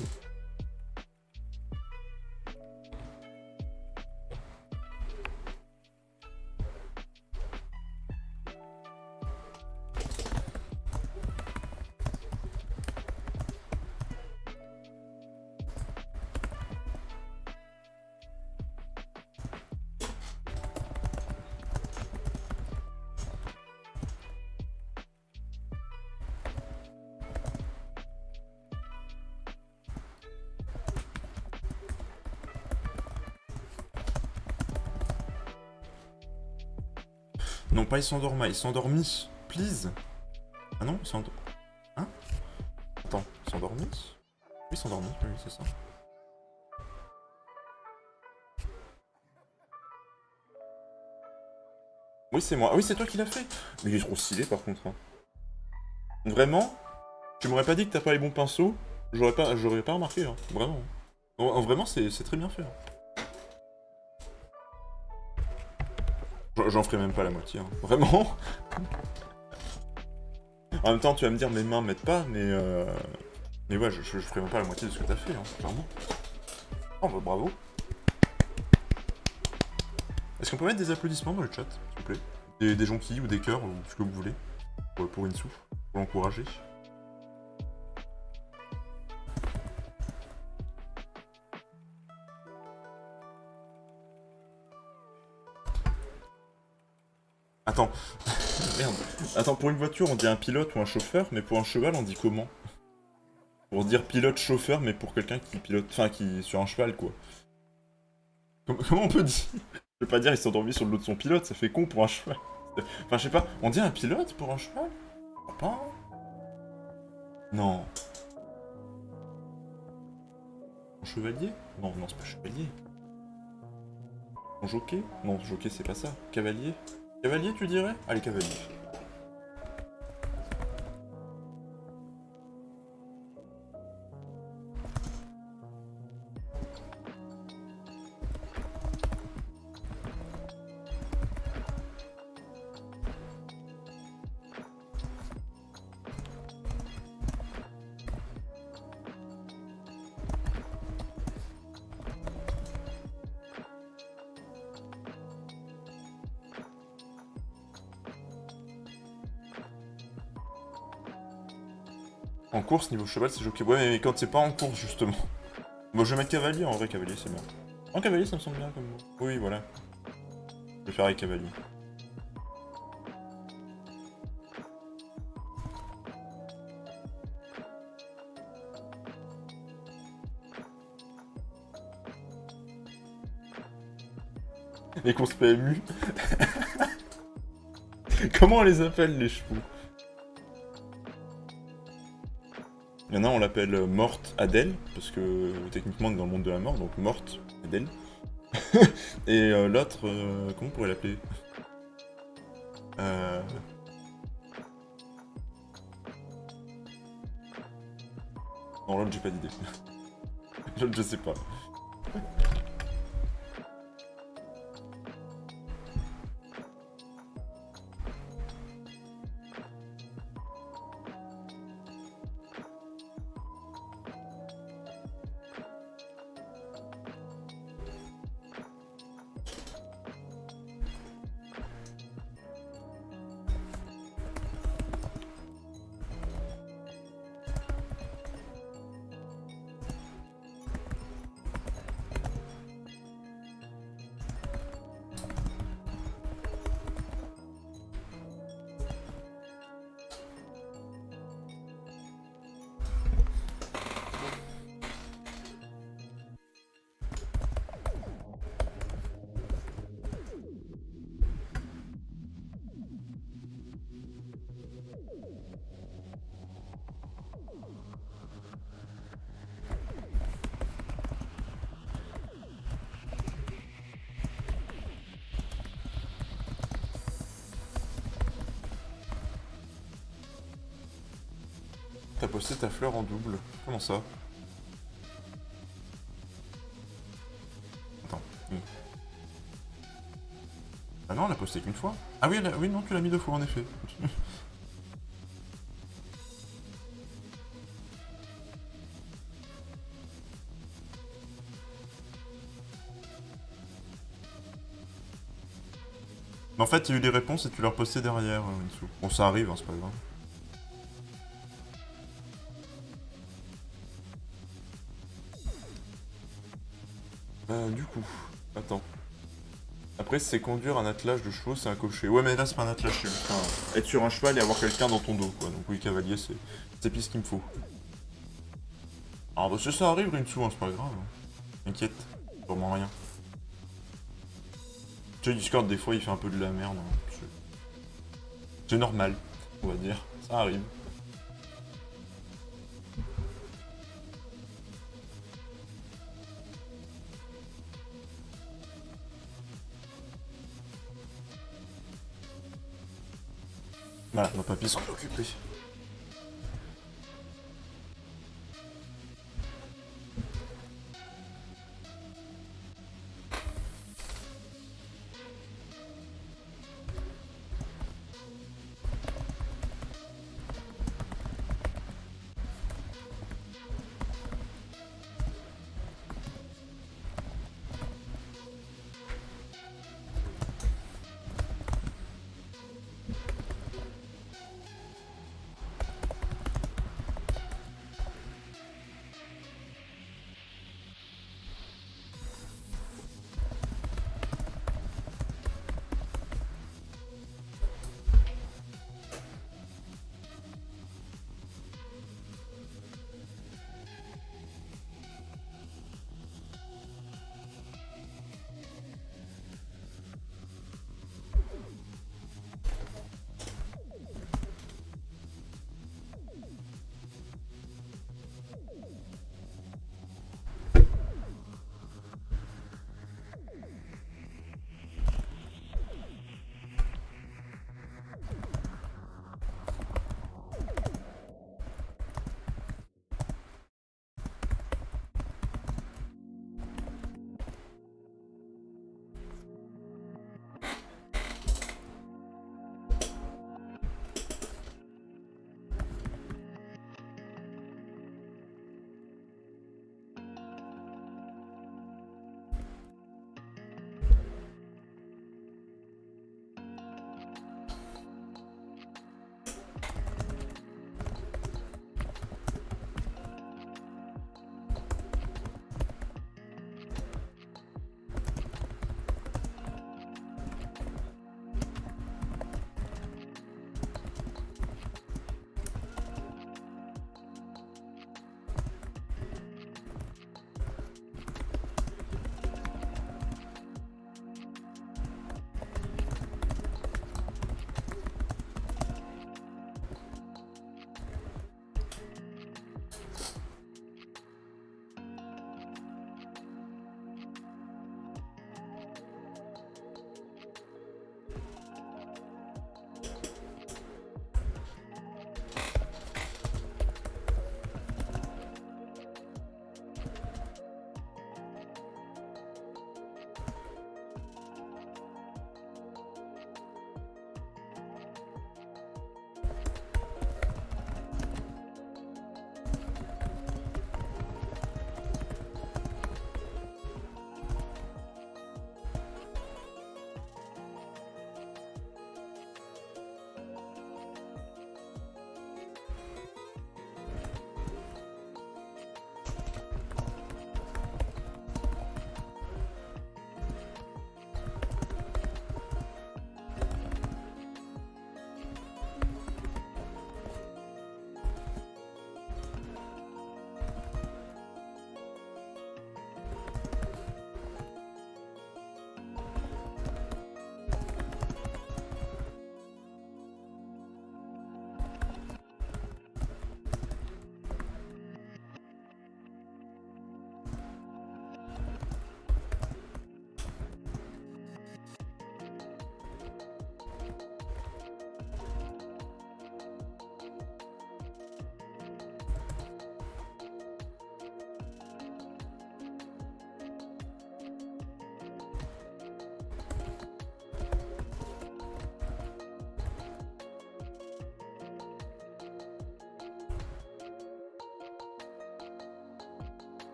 Non, pas il s'endorma, il s'endormit. Please. Ah non, il s'endormi. Hein? Attends, il s'endormit? Oui, il s'endormit, oui, c'est ça. Oui, c'est moi. Ah oui, c'est toi qui l'as fait. Mais il est trop stylé, par contre. Hein. Vraiment? Tu m'aurais pas dit que t'as pas les bons pinceaux? J'aurais pas remarqué, hein. Vraiment. Vraiment, c'est très bien fait. Hein. J'en ferai même pas la moitié, hein. Vraiment. En même temps, tu vas me dire mes mains m'aident pas, mais ouais, je ferai même pas la moitié de ce que t'as fait, hein, clairement. Oh bah bravo. Est-ce qu'on peut mettre des applaudissements dans le chat, s'il vous plaît? Des jonquilles ou des cœurs, ou ce que vous voulez, pour Insu, pour l'encourager. Attends. Merde. Attends, pour une voiture, on dit un pilote ou un chauffeur, mais pour un cheval, on dit comment? Pour dire pilote-chauffeur, mais pour quelqu'un qui pilote... Enfin, qui est sur un cheval, quoi. Comment on peut dire? Je veux pas dire il s'est endormi sur le dos de son pilote, ça fait con pour un cheval. Enfin, je sais pas, on dit un pilote pour un cheval? Je crois pas. Non. Un chevalier? Non, non, c'est pas chevalier. Un jockey? Non, jockey, c'est pas ça. Cavalier? Cavalier, tu dirais? Allez, cavalier. En course, niveau cheval, c'est jockey. Ouais, mais quand c'est pas en course, justement. Bon, je vais mettre cavalier, en vrai, cavalier, c'est bien. En cavalier, ça me semble bien comme mot. Oui, voilà. Je vais faire avec cavalier. Les courses PMU. Comment on les appelle, les chevaux? Il y en a, on l'appelle Morte Adèle, parce que techniquement on est dans le monde de la mort, donc Morte Adèle. Et l'autre, comment on pourrait l'appeler? Non, l'autre j'ai pas d'idée. L'autre je sais pas. T'as posté ta fleur en double. Comment ça? Attends. Ah non, elle l'a posté qu'une fois. Ah oui, oui, non, tu l'as mis 2 fois en effet. Mais en fait, il y a eu des réponses et tu leur postais derrière, en dessous. Bon, ça arrive, hein, c'est pas grave. Du coup, attends. Après, c'est conduire un attelage de chevaux, c'est un cocher. Ouais, mais là, c'est pas un attelage, c'est juste être sur un cheval et avoir quelqu'un dans ton dos, quoi. Donc oui, cavalier, c'est pile ce qu'il me faut. Alors, parce que ça arrive, Rinsu, hein, c'est pas grave. Hein. Inquiète, vraiment rien. Tu sais, Discord, des fois, il fait un peu de la merde. Hein. C'est normal, on va dire. Ça arrive. Voilà, nos papis sont occupés.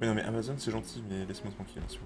Mais non mais Amazon c'est gentil, mais laisse-moi tranquille, bien sûr.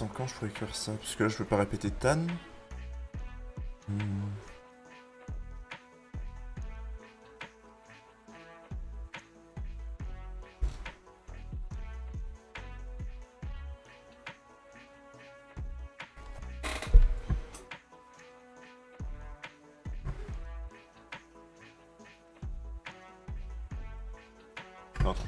Attends, quand je pourrais écrire ça? Parce que là, je peux pas répéter Tan. Hmm. Non, attends,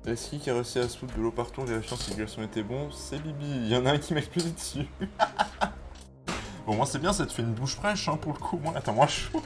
Eski qui a réussi à se foutre de l'eau partout en vérifiant si les glaçons étaient bons, c'est Bibi. Il y en a un qui m'a explosé dessus. Bon, moi c'est bien, ça te fait une bouche fraîche, hein, pour le coup. Moi, là, t'as moins chaud.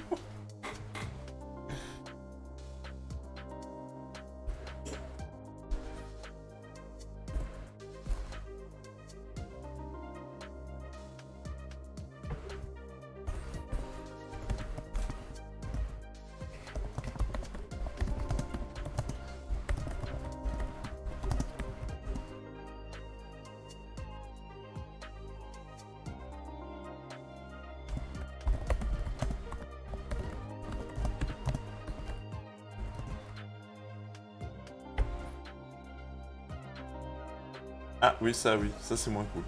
Ah oui, ça c'est moins cool.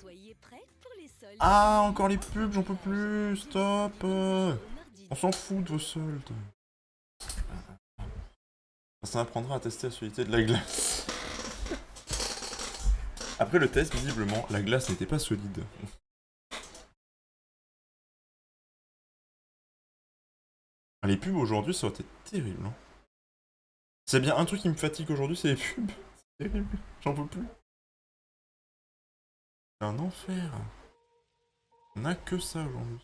Soyez prêts pour les soldes. Ah, encore les pubs, j'en peux plus, stop. On s'en fout de vos soldes. Ça m'apprendra à tester la solidité de la glace. Après le test, visiblement, la glace n'était pas solide. Ah, les pubs aujourd'hui, ça aurait été terrible. Hein. C'est bien un truc qui me fatigue aujourd'hui, c'est les pubs. C'est terrible, j'en peux plus. C'est un enfer. On a que ça aujourd'hui.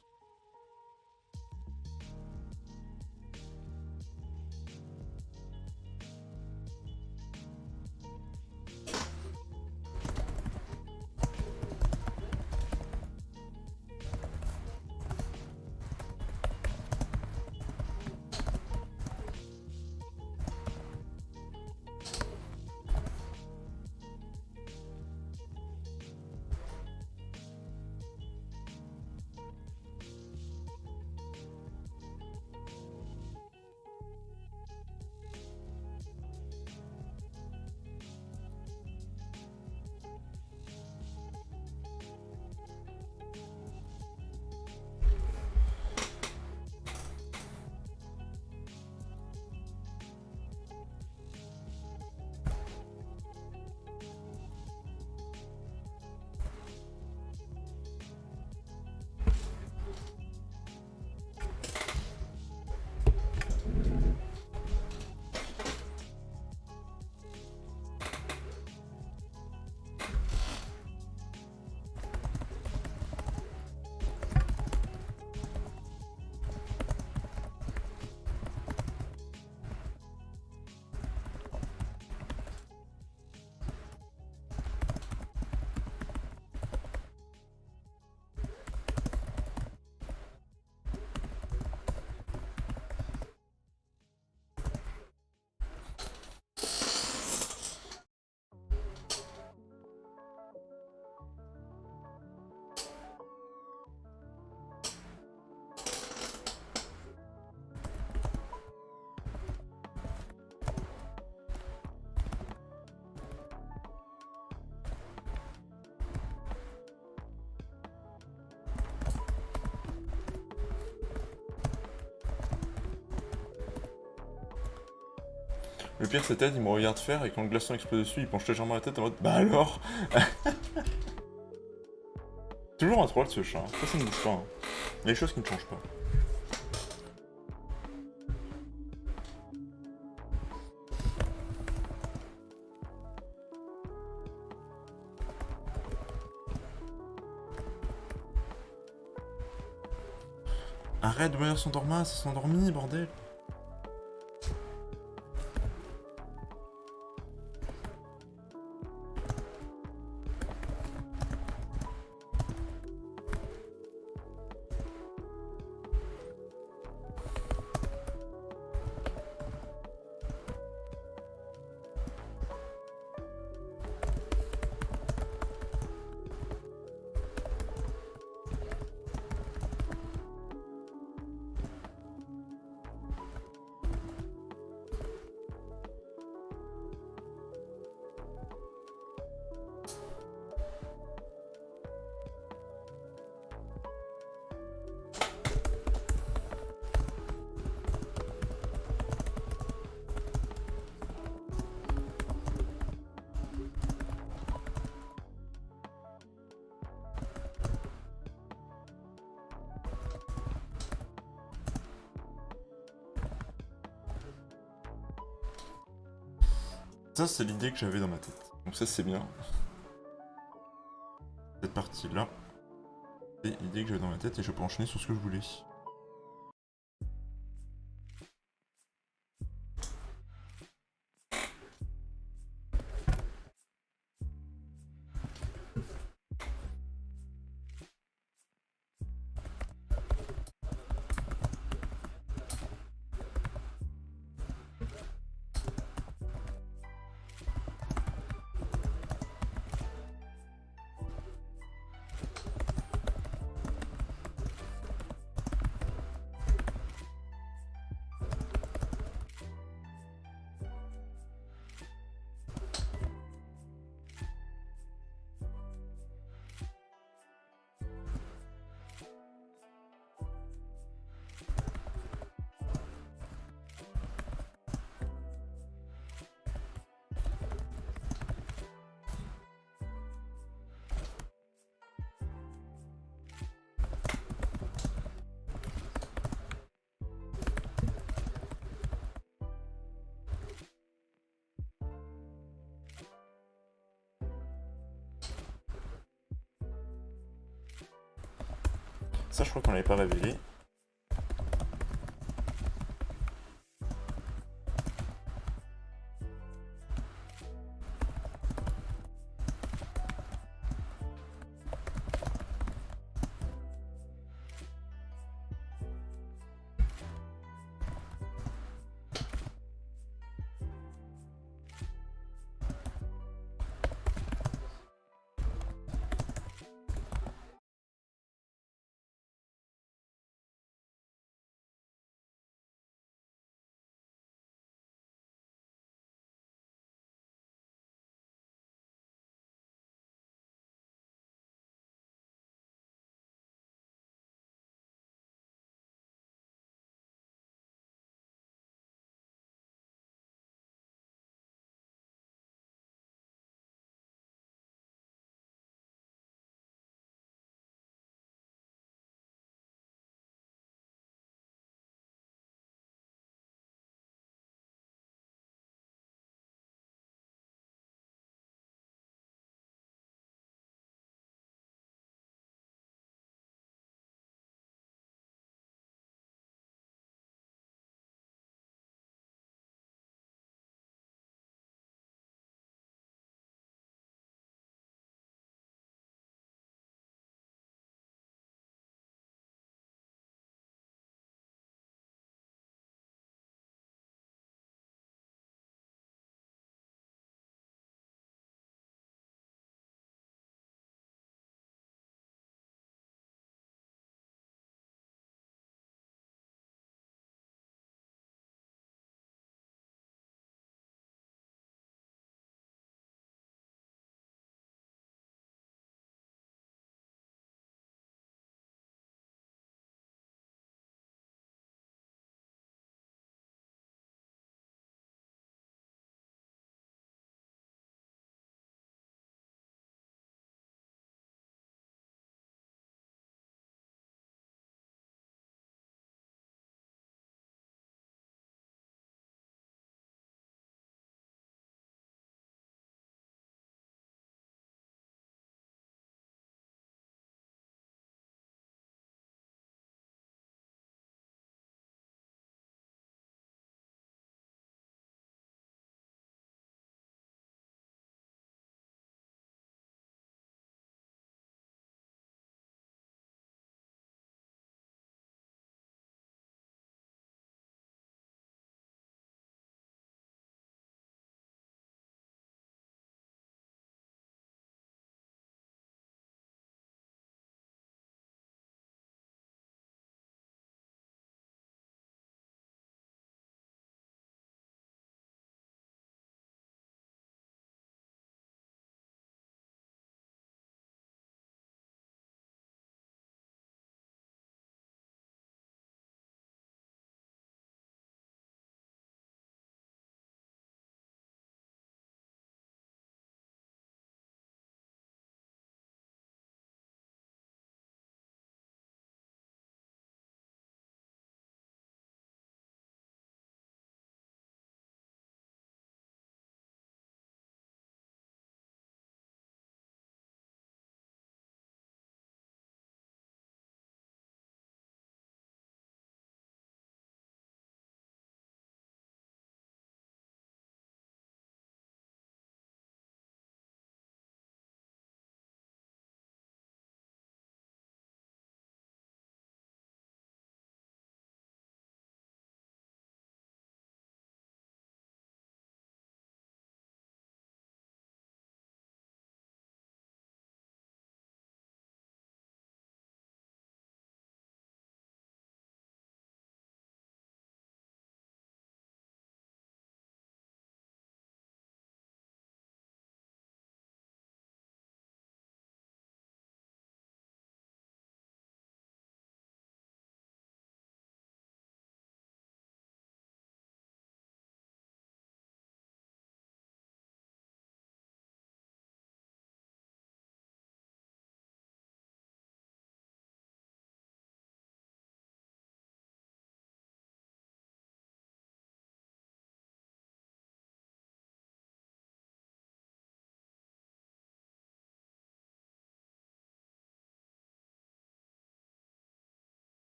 Le pire, c'est Ted, il me regarde faire et quand le glaçon explose dessus, il penche légèrement la tête en mode bah alors. Toujours un troll ce chat, ça ne bouge pas. Hein. Il y a des choses qui ne changent pas. Arrête de venir s'endormir, ça s'est endormi, bordel. Ça, c'est l'idée que j'avais dans ma tête. Donc ça, c'est bien. Cette partie-là, c'est l'idée que j'avais dans ma tête et je peux enchaîner sur ce que je voulais. Ça, je crois qu'on l'avait pas révélé.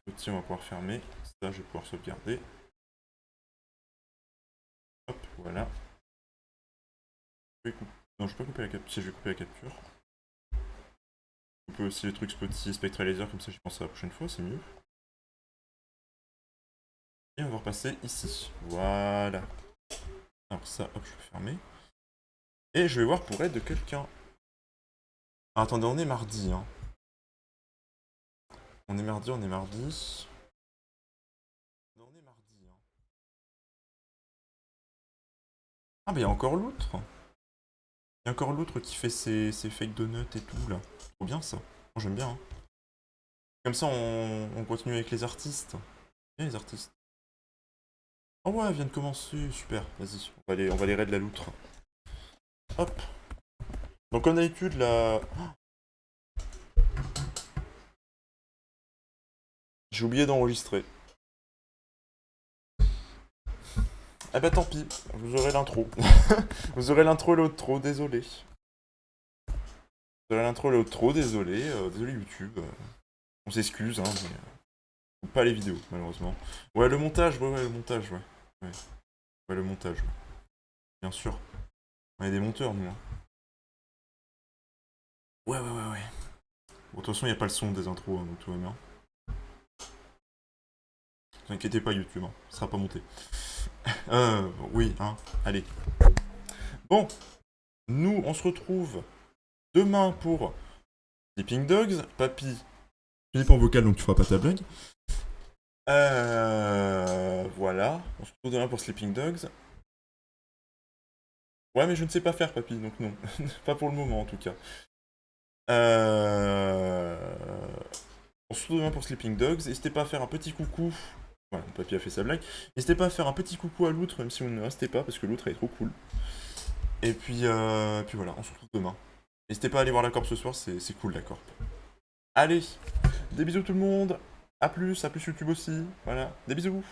Spotty, on va pouvoir fermer. Ça, je vais pouvoir sauvegarder. Hop, voilà. Non, je vais pas couper la capture. Si, je vais couper la capture. On peut aussi les trucs Spotty et Spectral Laser, comme ça j'y pense à la prochaine fois, c'est mieux. Et on va repasser ici. Voilà. Alors ça, hop, je peux fermer. Et je vais voir pour aide de quelqu'un. Ah, attendez, on est mardi, hein. On est mardi. On est mardi, hein. Ah, bah il y a encore l'autre. Il y a encore l'autre qui fait ses fake donuts et tout, là. Trop bien, ça. Moi, j'aime bien, hein. Comme ça, on continue avec les artistes. Bien, les artistes. Oh ouais, elle vient de commencer. Super, vas-y. On va les raid la loutre. Hop. Donc, comme d'habitude, la... J'ai oublié d'enregistrer. Eh bah tant pis, vous aurez l'intro. Vous aurez l'intro et l'outro, désolé. Vous aurez l'intro et l'outro, désolé. Désolé YouTube. On s'excuse, hein, mais... pas les vidéos, malheureusement. Ouais, le montage, ouais, le montage, ouais. Ouais, le montage, ouais. Bien sûr. On est des monteurs, nous, hein. Ouais. Bon, de toute façon, il n'y a pas le son des intros, hein, donc tout va bien. Ne vous inquiétez pas, YouTube, hein, ça sera pas monté. Oui, hein, allez. Bon, nous, on se retrouve demain pour Sleeping Dogs. Papy, tu n'es pas en vocal, donc tu feras pas ta blague. Voilà, on se retrouve demain pour Sleeping Dogs. Ouais, mais je ne sais pas faire, papy, donc non. Pas pour le moment, en tout cas. On se retrouve demain pour Sleeping Dogs. N'hésitez pas à faire un petit coucou. Voilà, papy a fait sa blague. N'hésitez pas à faire un petit coucou à l'outre, même si vous ne restez pas, parce que l'outre est trop cool. Et puis voilà, on se retrouve demain. N'hésitez pas à aller voir la corp ce soir, c'est cool la corp. Allez, des bisous tout le monde. À plus YouTube aussi. Voilà, des bisous.